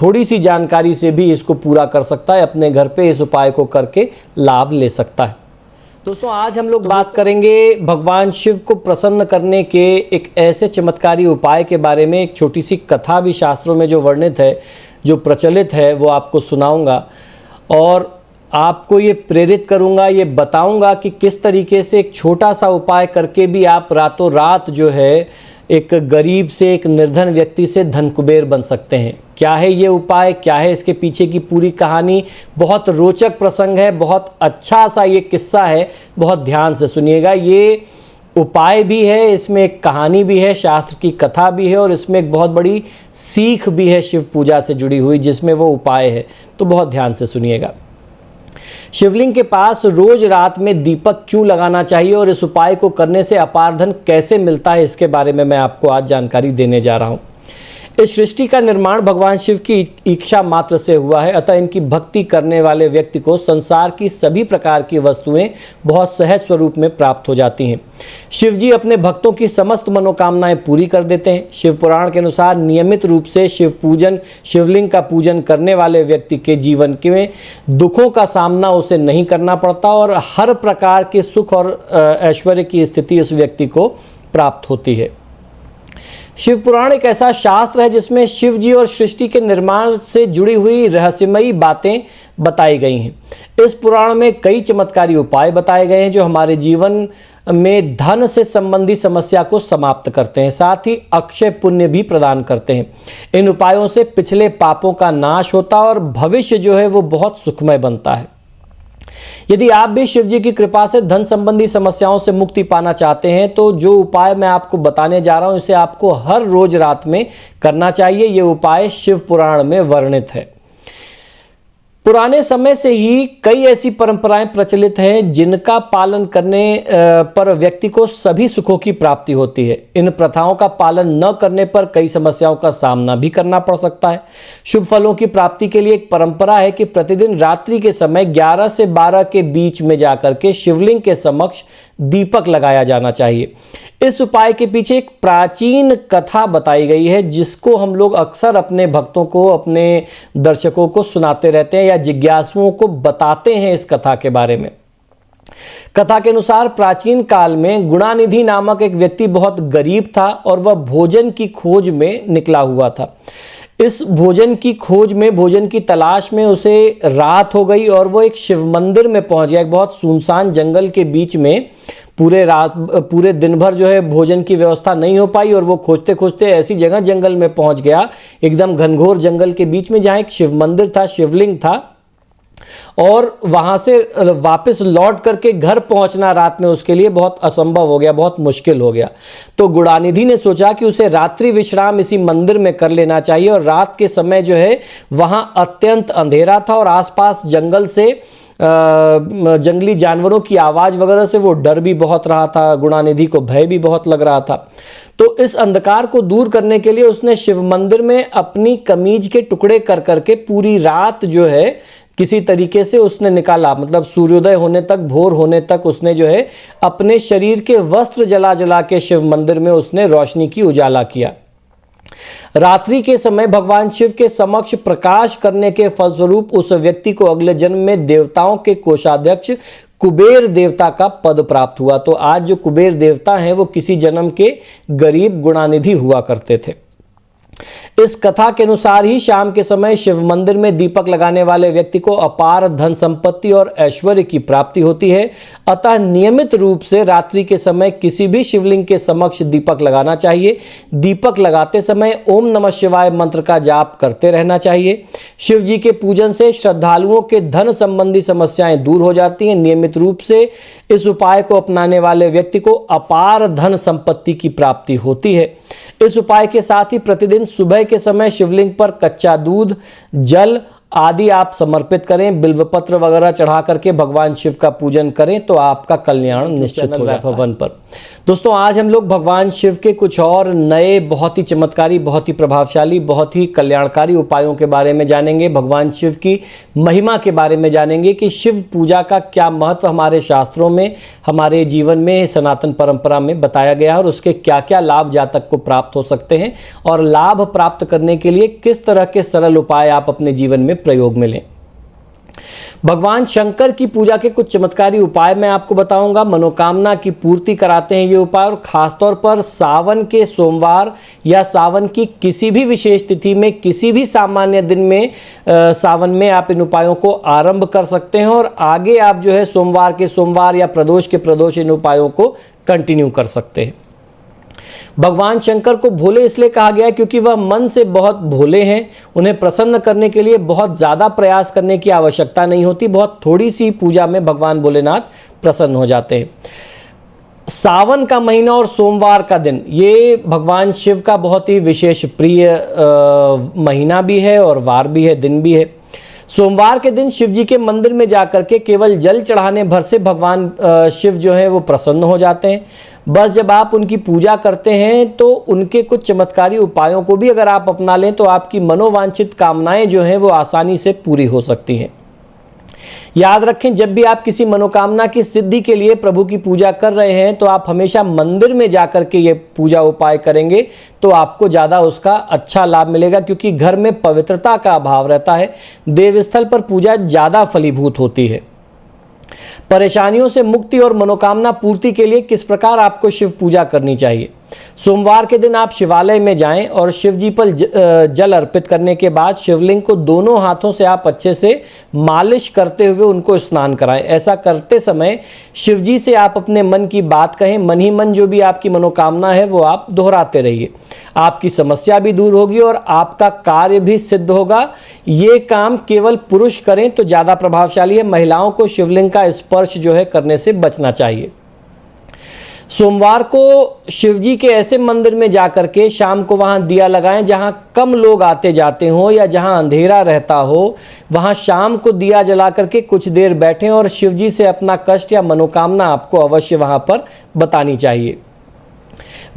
थोड़ी सी जानकारी से भी इसको पूरा कर सकता है, अपने घर पे इस उपाय को करके लाभ ले सकता है। दोस्तों, आज हम लोग बात करेंगे भगवान शिव को प्रसन्न करने के एक ऐसे चमत्कारी उपाय के बारे में। एक छोटी सी कथा भी शास्त्रों में जो वर्णित है, जो प्रचलित है, वो आपको सुनाऊंगा। और आपको ये प्रेरित करूंगा, ये बताऊंगा कि किस तरीके से एक छोटा सा उपाय करके भी आप रातों रात जो है एक गरीब से, एक निर्धन व्यक्ति से धन कुबेर बन सकते हैं। क्या है ये उपाय, क्या है इसके पीछे की पूरी कहानी, बहुत रोचक प्रसंग है, बहुत अच्छा सा ये किस्सा है, बहुत ध्यान से सुनिएगा। ये उपाय भी है, इसमें एक कहानी भी है, शास्त्र की कथा भी है और इसमें एक बहुत बड़ी सीख भी है शिव पूजा से जुड़ी हुई, जिसमें वो उपाय है। तो बहुत ध्यान से सुनिएगा। शिवलिंग के पास रोज रात में दीपक क्यों लगाना चाहिए और इस उपाय को करने से अपार धन कैसे मिलता है, इसके बारे में मैं आपको आज जानकारी देने जा रहा हूं। इस सृष्टि का निर्माण भगवान शिव की इच्छा मात्र से हुआ है, अतः इनकी भक्ति करने वाले व्यक्ति को संसार की सभी प्रकार की वस्तुएं बहुत सहज स्वरूप में प्राप्त हो जाती हैं। शिव जी अपने भक्तों की समस्त मनोकामनाएं पूरी कर देते हैं। शिव पुराण के अनुसार नियमित रूप से शिवलिंग का पूजन करने वाले व्यक्ति के जीवन में दुखों का सामना उसे नहीं करना पड़ता और हर प्रकार के सुख और ऐश्वर्य की स्थिति उस व्यक्ति को प्राप्त होती है। शिव पुराण एक ऐसा शास्त्र है जिसमें शिव जी और सृष्टि के निर्माण से जुड़ी हुई रहस्यमयी बातें बताई गई हैं। इस पुराण में कई चमत्कारी उपाय बताए गए हैं जो हमारे जीवन में धन से संबंधी समस्या को समाप्त करते हैं, साथ ही अक्षय पुण्य भी प्रदान करते हैं। इन उपायों से पिछले पापों का नाश होता है और भविष्य जो है वो बहुत सुखमय बनता है। यदि आप भी शिव जी की कृपा से धन संबंधी समस्याओं से मुक्ति पाना चाहते हैं तो जो उपाय मैं आपको बताने जा रहा हूं इसे आपको हर रोज रात में करना चाहिए। ये उपाय शिव पुराण में वर्णित है। पुराने समय से ही कई ऐसी परंपराएं प्रचलित हैं जिनका पालन करने पर व्यक्ति को सभी सुखों की प्राप्ति होती है। इन प्रथाओं का पालन न करने पर कई समस्याओं का सामना भी करना पड़ सकता है। शुभ फलों की प्राप्ति के लिए एक परंपरा है कि प्रतिदिन रात्रि के समय 11 से 12 के बीच में जाकर के शिवलिंग के समक्ष दीपक लगाया जाना चाहिए। इस उपाय के पीछे एक प्राचीन कथा बताई गई है जिसको हम लोग अक्सर अपने भक्तों को, अपने दर्शकों को सुनाते रहते हैं या जिज्ञासुओं को बताते हैं इस कथा के बारे में। कथा के अनुसार प्राचीन काल में गुणानिधि नामक एक व्यक्ति बहुत गरीब था और वह भोजन की खोज में निकला हुआ था। इस भोजन की खोज में, भोजन की तलाश में उसे रात हो गई और वो एक शिव मंदिर में पहुंच गया। एक बहुत सुनसान जंगल के बीच में पूरे दिन भर जो है भोजन की व्यवस्था नहीं हो पाई और वो खोजते खोजते ऐसी जगह जंगल में पहुंच गया, एकदम घनघोर जंगल के बीच में, जहां एक शिव मंदिर था, शिवलिंग था, और वहां से वापस लौट करके घर पहुंचना रात में उसके लिए बहुत असंभव हो गया, बहुत मुश्किल हो गया। तो गुणानिधि ने सोचा कि उसे रात्रि विश्राम इसी मंदिर में कर लेना चाहिए और रात के समय जो है वहां अत्यंत अंधेरा था और आसपास जंगल से जंगली जानवरों की आवाज वगैरह से वो डर भी बहुत रहा था, गुणानिधि को भय भी बहुत लग रहा था। तो इस अंधकार को दूर करने के लिए उसने शिव मंदिर में अपनी कमीज के टुकड़े कर करके पूरी रात जो है किसी तरीके से उसने निकाला, मतलब सूर्योदय होने तक, भोर होने तक उसने जो है अपने शरीर के वस्त्र जला जला के शिव मंदिर में उसने रोशनी की उजाला किया। रात्रि के समय भगवान शिव के समक्ष प्रकाश करने के फलस्वरूप उस व्यक्ति को अगले जन्म में देवताओं के कोषाध्यक्ष कुबेर देवता का पद प्राप्त हुआ। तो आज जो कुबेर देवता हैं वो किसी जन्म के गरीब गुणानिधि हुआ करते थे। इस कथा के अनुसार ही शाम के समय शिव मंदिर में दीपक लगाने वाले व्यक्ति को अपार धन संपत्ति और ऐश्वर्य की प्राप्ति होती है। अतः नियमित रूप से रात्रि के समय किसी भी शिवलिंग के समक्ष दीपक लगाना चाहिए। दीपक लगाते समय ओम नमः शिवाय मंत्र का जाप करते रहना चाहिए। शिव जी के पूजन से श्रद्धालुओं के धन संबंधी समस्याएं दूर हो जाती हैं। नियमित रूप से इस उपाय को अपनाने वाले व्यक्ति को अपार धन संपत्ति की प्राप्ति होती है। इस उपाय के साथ ही प्रतिदिन सुबह के समय शिवलिंग पर कच्चा दूध, जल आदि आप समर्पित करें, बिल्वपत्र वगैरह चढ़ा करके भगवान शिव का पूजन करें तो आपका कल्याण निश्चित हो जाता है। पर दोस्तों आज हम लोग भगवान शिव के कुछ और नए, बहुत ही चमत्कारी, बहुत ही प्रभावशाली, बहुत ही कल्याणकारी उपायों के बारे में जानेंगे। भगवान शिव की महिमा के बारे में जानेंगे कि शिव पूजा का क्या महत्व हमारे शास्त्रों में, हमारे जीवन में, सनातन परंपरा में बताया गया है और उसके क्या क्या लाभ जातक को प्राप्त हो सकते हैं और लाभ प्राप्त करने के लिए किस तरह के सरल उपाय आप अपने जीवन में प्रयोग में लें। भगवान शंकर की पूजा के कुछ चमत्कारी उपाय मैं आपको बताऊंगा। मनोकामना की पूर्ति कराते हैं ये उपाय, और खासतौर पर सावन के सोमवार या सावन की किसी भी विशेष तिथि में, किसी भी सामान्य दिन में सावन में आप इन उपायों को आरंभ कर सकते हैं, और आगे आप जो है सोमवार के सोमवार या प्रदोष के प्रदोष इन उपायों को कंटिन्यू कर सकते हैं। भगवान शंकर को भोले इसलिए कहा गया क्योंकि वह मन से बहुत भोले हैं। उन्हें प्रसन्न करने के लिए बहुत ज़्यादा प्रयास करने की आवश्यकता नहीं होती, बहुत थोड़ी सी पूजा में भगवान भोलेनाथ प्रसन्न हो जाते हैं। सावन का महीना और सोमवार का दिन ये भगवान शिव का बहुत ही विशेष प्रिय महीना भी है और वार भी है, दिन भी है। सोमवार के दिन शिव जी के मंदिर में जाकर के केवल जल चढ़ाने भर से भगवान शिव जो है वो प्रसन्न हो जाते हैं। बस जब आप उनकी पूजा करते हैं तो उनके कुछ चमत्कारी उपायों को भी अगर आप अपना लें तो आपकी मनोवांछित कामनाएं जो हैं वो आसानी से पूरी हो सकती हैं। याद रखें, जब भी आप किसी मनोकामना की सिद्धि के लिए प्रभु की पूजा कर रहे हैं तो आप हमेशा मंदिर में जाकर के ये पूजा उपाय करेंगे तो आपको ज़्यादा उसका अच्छा लाभ मिलेगा, क्योंकि घर में पवित्रता का अभाव रहता है। देवस्थल पर पूजा ज़्यादा फलीभूत होती है। परेशानियों से मुक्ति और मनोकामना पूर्ति के लिए किस प्रकार आपको शिव पूजा करनी चाहिए। सोमवार के दिन आप शिवालय में जाएं और शिव जी पर जल अर्पित करने के बाद शिवलिंग को दोनों हाथों से आप अच्छे से मालिश करते हुए उनको स्नान कराएं। ऐसा करते समय शिव जी से आप अपने मन की बात कहें। मन ही मन जो भी आपकी मनोकामना है वो आप दोहराते रहिए। आपकी समस्या भी दूर होगी और आपका कार्य भी सिद्ध होगा। ये काम केवल पुरुष करें तो ज़्यादा प्रभावशाली है। महिलाओं को शिवलिंग का स्पर्श जो है करने से बचना चाहिए। सोमवार को शिवजी के ऐसे मंदिर में जाकर के शाम को वहां दिया लगाएं जहां कम लोग आते जाते हों या जहां अंधेरा रहता हो। वहां शाम को दिया जला करके कुछ देर बैठें और शिवजी से अपना कष्ट या मनोकामना आपको अवश्य वहां पर बतानी चाहिए।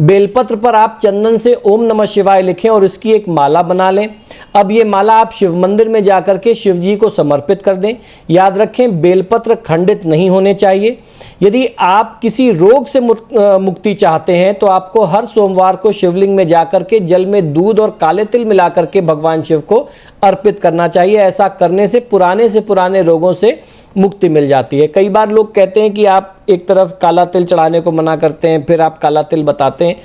बेलपत्र पर आप चंदन से ओम नमः शिवाय लिखें और इसकी एक माला बना लें। अब ये माला आप शिव मंदिर में जाकर के शिव जी को समर्पित कर दें। याद रखें, बेलपत्र खंडित नहीं होने चाहिए। यदि आप किसी रोग से मुक्ति चाहते हैं तो आपको हर सोमवार को शिवलिंग में जाकर के जल में दूध और काले तिल मिलाकर के भगवान शिव को अर्पित करना चाहिए। ऐसा करने से पुराने रोगों से मुक्ति मिल जाती है। कई बार लोग कहते हैं कि आप एक तरफ काला तिल चढ़ाने को मना करते हैं, फिर आप काला तिल बताते हैं।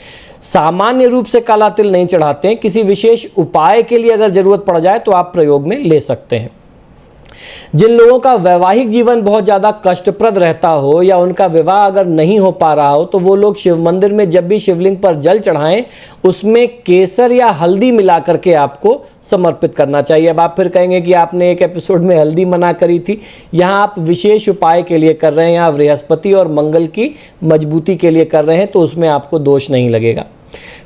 सामान्य रूप से काला तिल नहीं चढ़ाते हैं। किसी विशेष उपाय के लिए अगर जरूरत पड़ जाए तो आप प्रयोग में ले सकते हैं। जिन लोगों का वैवाहिक जीवन बहुत ज़्यादा कष्टप्रद रहता हो या उनका विवाह अगर नहीं हो पा रहा हो तो वो लोग शिव मंदिर में जब भी शिवलिंग पर जल चढ़ाएं उसमें केसर या हल्दी मिला करके आपको समर्पित करना चाहिए। अब आप फिर कहेंगे कि आपने एक एपिसोड में हल्दी मना करी थी। यहाँ आप विशेष उपाय के लिए कर रहे हैं, यहाँ बृहस्पति और मंगल की मजबूती के लिए कर रहे हैं तो उसमें आपको दोष नहीं लगेगा।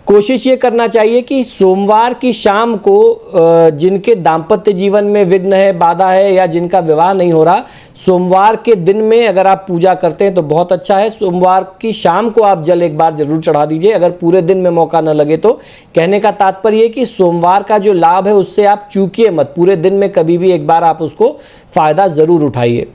कोशिश ये करना चाहिए कि सोमवार की शाम को जिनके दाम्पत्य जीवन में विघ्न है, बाधा है या जिनका विवाह नहीं हो रहा, सोमवार के दिन में अगर आप पूजा करते हैं तो बहुत अच्छा है। सोमवार की शाम को आप जल एक बार जरूर चढ़ा दीजिए। अगर पूरे दिन में मौका न लगे तो कहने का तात्पर्य है कि सोमवार का जो लाभ है उससे आप चूकिए मत। पूरे दिन में कभी भी एक बार आप उसको फायदा जरूर उठाइए।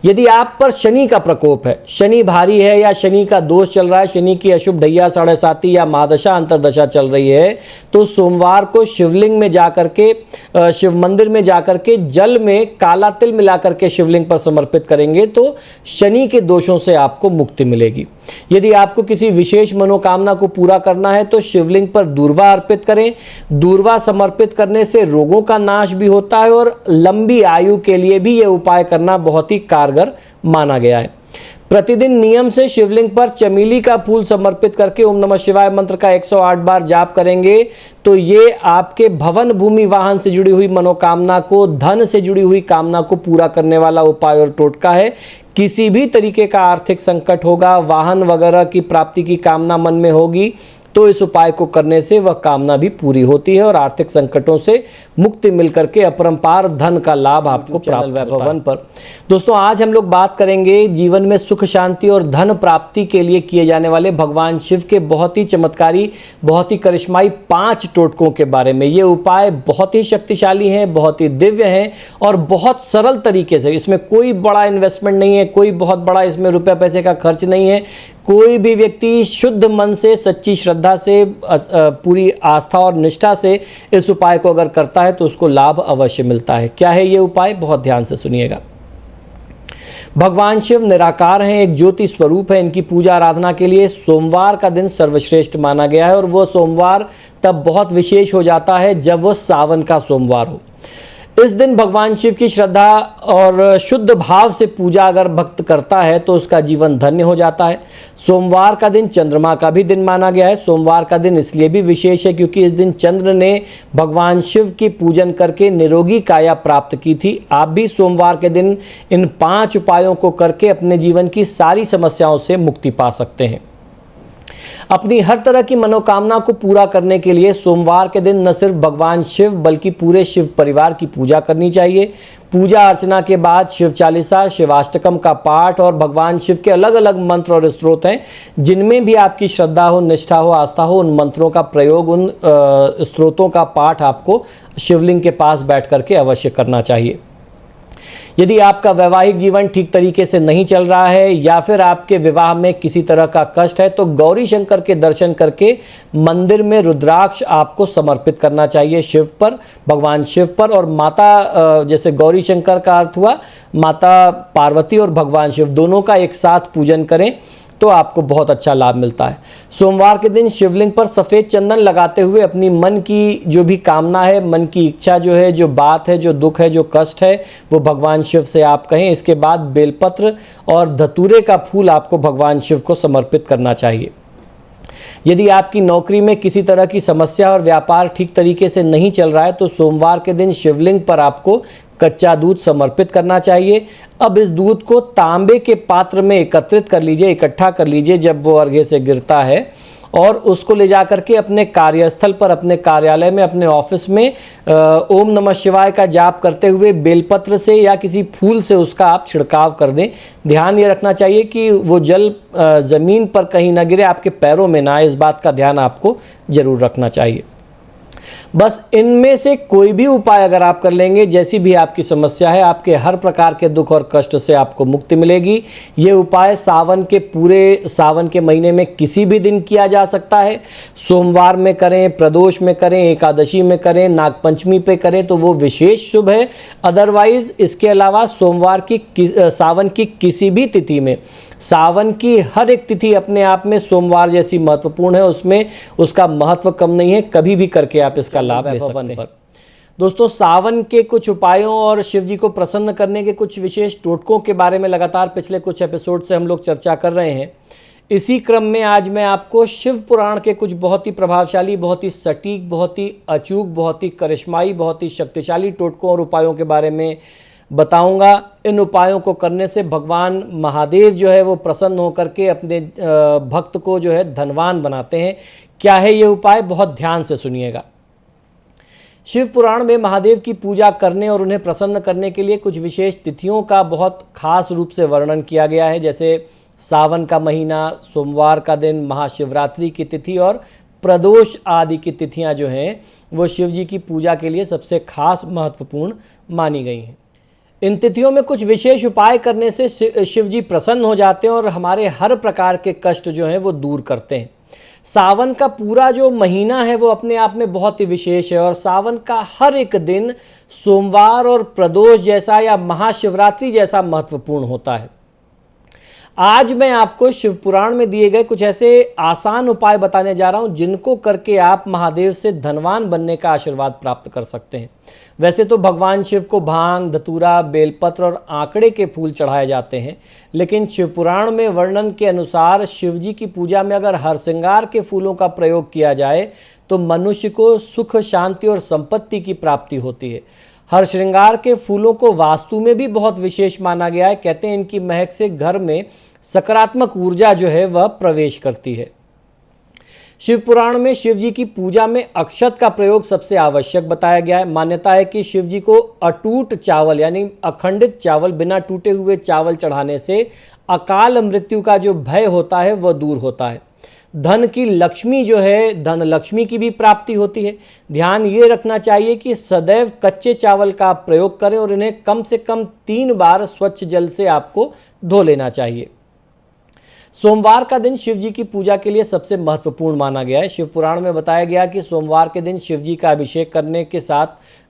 यदि आप पर शनि का प्रकोप है, शनि भारी है या शनि का दोष चल रहा है, शनि की अशुभ ढैया 7.5 या महादशा अंतरदशा चल रही है, तो सोमवार को शिवलिंग में जाकर के शिव मंदिर में जाकर के जल में काला तिल मिलाकर के शिवलिंग पर समर्पित करेंगे तो शनि के दोषों से आपको मुक्ति मिलेगी। यदि आपको किसी विशेष मनोकामना को पूरा करना है तो शिवलिंग पर दूर्वा अर्पित करें। दूर्वा समर्पित करने से रोगों का नाश भी होता है और लंबी आयु के लिए भी यह उपाय करना बहुत ही कारगर माना गया है। प्रतिदिन नियम से शिवलिंग पर चमेली का फूल समर्पित करके ओम नमः शिवाय मंत्र का 108 बार जाप करेंगे तो ये आपके भवन भूमि वाहन से जुड़ी हुई मनोकामना को, धन से जुड़ी हुई कामना को पूरा करने वाला उपाय और टोटका है। किसी भी तरीके का आर्थिक संकट होगा, वाहन वगैरह की प्राप्ति की कामना मन में होगी तो इस उपाय को करने से वह कामना भी पूरी होती है और आर्थिक संकटों से मुक्ति मिलकर के अपरंपार धन का लाभ आपको प्राप्त वैभवन पर। दोस्तों, आज हम लोग बात करेंगे जीवन में सुख शांति और धन प्राप्ति के लिए किए जाने वाले भगवान शिव के बहुत ही चमत्कारी, बहुत ही करिश्माई 5 टोटकों के बारे में। ये उपाय बहुत ही शक्तिशाली हैं, बहुत ही दिव्य हैं और बहुत सरल तरीके से। इसमें कोई बड़ा इन्वेस्टमेंट नहीं है, कोई बहुत बड़ा इसमें रुपये पैसे का खर्च नहीं है, कोई भी व्यक्ति शुद्ध मन से, सच्ची श्रद्धा से, पूरी आस्था और निष्ठा से इस उपाय को अगर करता है तो उसको लाभ अवश्य मिलता है। क्या है ये उपाय, बहुत ध्यान से सुनिएगा। भगवान शिव निराकार हैं, एक ज्योति स्वरूप है। इनकी पूजा आराधना के लिए सोमवार का दिन सर्वश्रेष्ठ माना गया है और वो सोमवार तब बहुत विशेष हो जाता है जब वो सावन का सोमवार हो। इस दिन भगवान शिव की श्रद्धा और शुद्ध भाव से पूजा अगर भक्त करता है तो उसका जीवन धन्य हो जाता है। सोमवार का दिन चंद्रमा का भी दिन माना गया है। सोमवार का दिन इसलिए भी विशेष है क्योंकि इस दिन चंद्र ने भगवान शिव की पूजन करके निरोगी काया प्राप्त की थी। आप भी सोमवार के दिन इन 5 उपायों को करके अपने जीवन की सारी समस्याओं से मुक्ति पा सकते हैं। अपनी हर तरह की मनोकामना को पूरा करने के लिए सोमवार के दिन न सिर्फ भगवान शिव बल्कि पूरे शिव परिवार की पूजा करनी चाहिए। पूजा अर्चना के बाद शिव चालीसा, शिवाष्टकम का पाठ और भगवान शिव के अलग अलग मंत्र और स्तोत्र हैं जिनमें भी आपकी श्रद्धा हो, निष्ठा हो, आस्था हो, उन मंत्रों का प्रयोग, उन स्तोत्रों का पाठ आपको शिवलिंग के पास बैठ करके अवश्य करना चाहिए। यदि आपका वैवाहिक जीवन ठीक तरीके से नहीं चल रहा है या फिर आपके विवाह में किसी तरह का कष्ट है तो गौरी शंकर के दर्शन करके मंदिर में रुद्राक्ष आपको समर्पित करना चाहिए शिव पर, भगवान शिव पर। और माता, जैसे गौरी शंकर का अर्थ हुआ माता पार्वती और भगवान शिव दोनों का एक साथ पूजन करें तो आपको बहुत अच्छा लाभ मिलता है। सोमवार के दिन शिवलिंग पर सफ़ेद चंदन लगाते हुए अपनी मन की जो भी कामना है, मन की इच्छा जो है, जो बात है, जो दुख है, जो कष्ट है, वो भगवान शिव से आप कहें। इसके बाद बेलपत्र और धतूरे का फूल आपको भगवान शिव को समर्पित करना चाहिए। यदि आपकी नौकरी में किसी तरह की समस्या और व्यापार ठीक तरीके से नहीं चल रहा है तो सोमवार के दिन शिवलिंग पर आपको कच्चा दूध समर्पित करना चाहिए। अब इस दूध को तांबे के पात्र में एकत्रित कर लीजिए, इकट्ठा कर लीजिए जब वो अर्घ्य से गिरता है, और उसको ले जा करके अपने कार्यस्थल पर, अपने कार्यालय में, अपने ऑफिस में ओम नमः शिवाय का जाप करते हुए बेलपत्र से या किसी फूल से उसका आप छिड़काव कर दें। ध्यान ये रखना चाहिए कि वो जल ज़मीन पर कहीं ना गिरे, आपके पैरों में ना आए, इस बात का ध्यान आपको ज़रूर रखना चाहिए। बस इनमें से कोई भी उपाय अगर आप कर लेंगे, जैसी भी आपकी समस्या है, आपके हर प्रकार के दुख और कष्ट से आपको मुक्ति मिलेगी। ये उपाय पूरे सावन के महीने में किसी भी दिन किया जा सकता है। सोमवार में करें, प्रदोष में करें, एकादशी में करें, नागपंचमी पे करें तो वो विशेष शुभ है। अदरवाइज इसके अलावा सावन की किसी भी तिथि में, सावन की हर एक तिथि अपने आप में सोमवार जैसी महत्वपूर्ण है, उसमें उसका महत्व कम नहीं है। कभी भी करके आप इसका लाभ ले सकते हैं। दोस्तों, सावन के कुछ उपायों और शिव जी को प्रसन्न करने के कुछ विशेष टोटकों के बारे में लगातार पिछले कुछ एपिसोड से हम लोग चर्चा कर रहे हैं। इसी क्रम में आज मैं आपको शिव पुराण के कुछ बहुत ही प्रभावशाली, बहुत ही सटीक, बहुत ही अचूक, बहुत ही करिश्माई, बहुत ही शक्तिशाली टोटकों और उपायों के बारे में बताऊंगा। इन उपायों को करने से भगवान महादेव जो है वो प्रसन्न होकर के अपने भक्त को जो है धनवान बनाते हैं। क्या है ये उपाय, बहुत ध्यान से सुनिएगा। शिव पुराण में महादेव की पूजा करने और उन्हें प्रसन्न करने के लिए कुछ विशेष तिथियों का बहुत खास रूप से वर्णन किया गया है, जैसे सावन का महीना, सोमवार का दिन, महाशिवरात्रि की तिथि और प्रदोष आदि की तिथियां जो हैं वो शिव जी की पूजा के लिए सबसे खास महत्वपूर्ण मानी गई हैं। इन तिथियों में कुछ विशेष उपाय करने से शिव जी प्रसन्न हो जाते हैं और हमारे हर प्रकार के कष्ट जो हैं वो दूर करते हैं। सावन का पूरा जो महीना है वो अपने आप में बहुत ही विशेष है और सावन का हर एक दिन सोमवार और प्रदोष जैसा या महाशिवरात्रि जैसा महत्वपूर्ण होता है। आज मैं आपको शिव पुराण में दिए गए कुछ ऐसे आसान उपाय बताने जा रहा हूं जिनको करके आप महादेव से धनवान बनने का आशीर्वाद प्राप्त कर सकते हैं। वैसे तो भगवान शिव को भांग, धतूरा, बेलपत्र और आंकड़े के फूल चढ़ाए जाते हैं, लेकिन शिव पुराण में वर्णन के अनुसार शिव जी की पूजा में अगर हरसिंगार के फूलों का प्रयोग किया जाए तो मनुष्य को सुख, शांति और संपत्ति की प्राप्ति होती है। हर श्रृंगार के फूलों को वास्तु में भी बहुत विशेष माना गया है। कहते हैं इनकी महक से घर में सकारात्मक ऊर्जा जो है वह प्रवेश करती है। शिव पुराण में शिव जी की पूजा में अक्षत का प्रयोग सबसे आवश्यक बताया गया है। मान्यता है कि शिव जी को अटूट चावल यानी अखंडित चावल, बिना टूटे हुए चावल चढ़ाने से अकाल मृत्यु का जो भय होता है वह दूर होता है। धन की लक्ष्मी जो है, धन लक्ष्मी की भी प्राप्ति होती है। ध्यान ये रखना चाहिए कि सदैव कच्चे चावल का आप प्रयोग करें और इन्हें कम से कम 3 बार स्वच्छ जल से आपको धो लेना चाहिए। सोमवार का दिन शिव जी की पूजा के लिए सबसे महत्वपूर्ण माना गया है। शिव पुराण में बताया गया कि सोमवार के दिन शिव जी का अभिषेक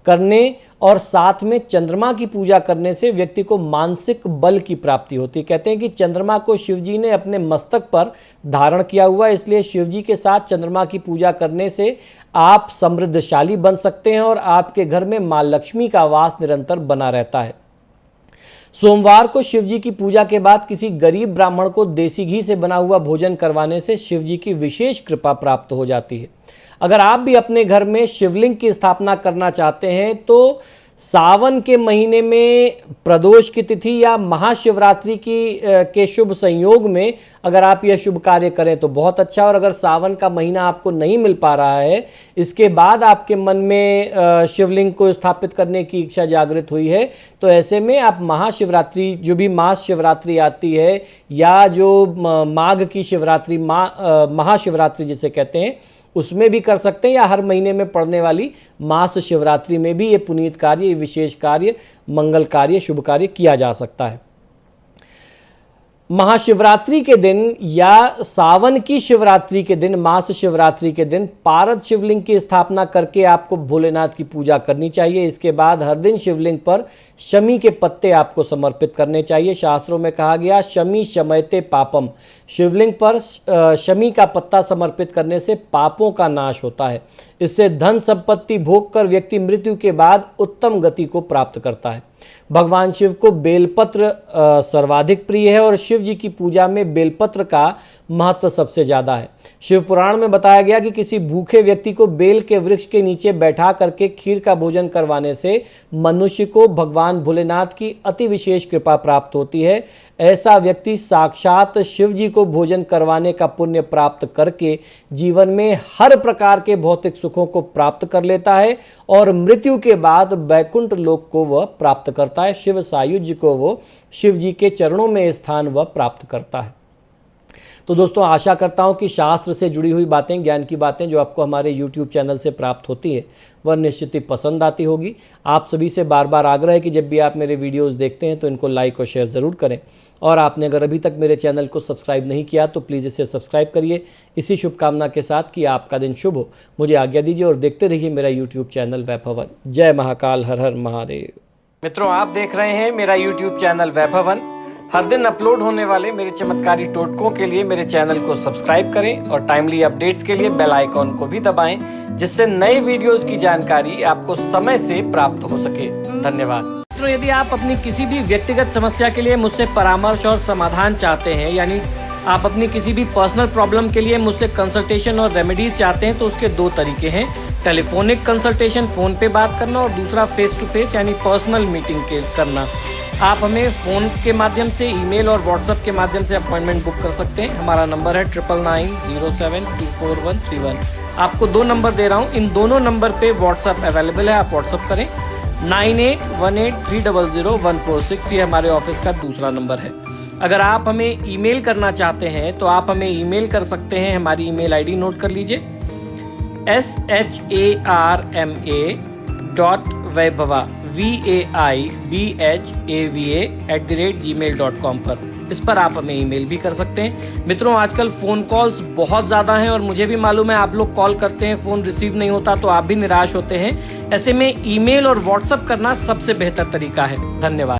करने और साथ में चंद्रमा की पूजा करने से व्यक्ति को मानसिक बल की प्राप्ति होती है। कहते हैं कि चंद्रमा को शिव जी ने अपने मस्तक पर धारण किया हुआ है, इसलिए शिव जी के साथ चंद्रमा की पूजा करने से आप समृद्धशाली बन सकते हैं और आपके घर में मां लक्ष्मी का वास निरंतर बना रहता है। सोमवार को शिव जी की पूजा के बाद किसी गरीब ब्राह्मण को देसी घी से बना हुआ भोजन करवाने से शिव जी की विशेष कृपा प्राप्त हो जाती है। अगर आप भी अपने घर में शिवलिंग की स्थापना करना चाहते हैं तो सावन के महीने में प्रदोष की तिथि या महाशिवरात्रि के शुभ संयोग में अगर आप यह शुभ कार्य करें तो बहुत अच्छा। और अगर सावन का महीना आपको नहीं मिल पा रहा है, इसके बाद आपके मन में शिवलिंग को स्थापित करने की इच्छा जागृत हुई है, तो ऐसे में आप महाशिवरात्रि, जो भी मास शिवरात्रि आती है या जो माघ की शिवरात्रि, महाशिवरात्रि जिसे कहते हैं, उसमें भी कर सकते हैं, या हर महीने में पड़ने वाली मास शिवरात्रि में भी ये पुनीत कार्य, ये विशेष कार्य, मंगल कार्य, शुभ कार्य किया जा सकता है। महाशिवरात्रि के दिन या सावन की शिवरात्रि के दिन, मास शिवरात्रि के दिन पारद शिवलिंग की स्थापना करके आपको भोलेनाथ की पूजा करनी चाहिए। इसके बाद हर दिन शिवलिंग पर शमी के पत्ते आपको समर्पित करने चाहिए। शास्त्रों में कहा गया शमी शमयते पापम, शिवलिंग पर शमी का पत्ता समर्पित करने से पापों का नाश होता है। इससे धन संपत्ति भोग कर व्यक्ति मृत्यु के बाद उत्तम गति को प्राप्त करता है। भगवान शिव को बेलपत्र सर्वाधिक प्रिय है और शिव जी की पूजा में बेलपत्र का महत्व सबसे ज़्यादा है। शिव पुराण में बताया गया कि किसी भूखे व्यक्ति को बेल के वृक्ष के नीचे बैठा करके खीर का भोजन करवाने से मनुष्य को भगवान भोलेनाथ की अति विशेष कृपा प्राप्त होती है। ऐसा व्यक्ति साक्षात शिव जी को भोजन करवाने का पुण्य प्राप्त करके जीवन में हर प्रकार के भौतिक सुखों को प्राप्त कर लेता है और मृत्यु के बाद वैकुंठ लोक को वह प्राप्त करता है। शिव सायुज्य को वो शिव जी के चरणों में स्थान वह प्राप्त करता है। तो दोस्तों, आशा करता हूं कि शास्त्र से जुड़ी हुई बातें, ज्ञान की बातें जो आपको हमारे YouTube चैनल से प्राप्त होती है वह निश्चित ही पसंद आती होगी। आप सभी से बार बार आग्रह है कि जब भी आप मेरे वीडियोस देखते हैं तो इनको लाइक और शेयर ज़रूर करें, और आपने अगर अभी तक मेरे चैनल को सब्सक्राइब नहीं किया तो प्लीज़ इसे सब्सक्राइब करिए। इसी शुभकामना के साथ कि आपका दिन शुभ हो, मुझे आज्ञा दीजिए और देखते रहिए मेरा YouTube चैनल वैभवन। जय महाकाल, हर हर महादेव। मित्रों, आप देख रहे हैं मेरा YouTube चैनल वैभवन। हर दिन अपलोड होने वाले मेरे चमत्कारी टोटकों के लिए मेरे चैनल को सब्सक्राइब करें और टाइमली अपडेट्स के लिए बेल आइकॉन को भी दबाएं, जिससे नए वीडियोस की जानकारी आपको समय से प्राप्त हो सके। धन्यवाद। मित्रों, यदि आप अपनी किसी भी व्यक्तिगत समस्या के लिए मुझसे परामर्श और समाधान चाहते हैं, यानी आप अपनी किसी भी पर्सनल प्रॉब्लम के लिए मुझसे कंसल्टेशन और रेमेडीज चाहते हैं, तो उसके दो तरीके हैं। टेलीफोनिक कंसल्टेशन, फ़ोन पे बात करना, और दूसरा फेस टू फेस यानी पर्सनल मीटिंग करना। आप हमें फ़ोन के माध्यम से, ईमेल और व्हाट्सएप के माध्यम से अपॉइंटमेंट बुक कर सकते हैं। हमारा नंबर है 9990724131। आपको दो नंबर दे रहा हूँ, इन दोनों नंबर पे व्हाट्सएप अवेलेबल है, आप व्हाट्सएप करें। 9818300146 ये हमारे ऑफिस का दूसरा नंबर है। अगर आप हमें ईमेल करना चाहते हैं तो आप हमें ईमेल कर सकते हैं। हमारी ईमेल आईडी नोट कर लीजिए, sharma.vaibhava vaibhava@gmail.com पर, इस पर आप हमें ईमेल भी कर सकते हैं। मित्रों, आजकल फ़ोन कॉल्स बहुत ज़्यादा हैं और मुझे भी मालूम है आप लोग कॉल करते हैं, फ़ोन रिसीव नहीं होता तो आप भी निराश होते हैं। ऐसे में ईमेल और व्हाट्सएप करना सबसे बेहतर तरीका है। धन्यवाद।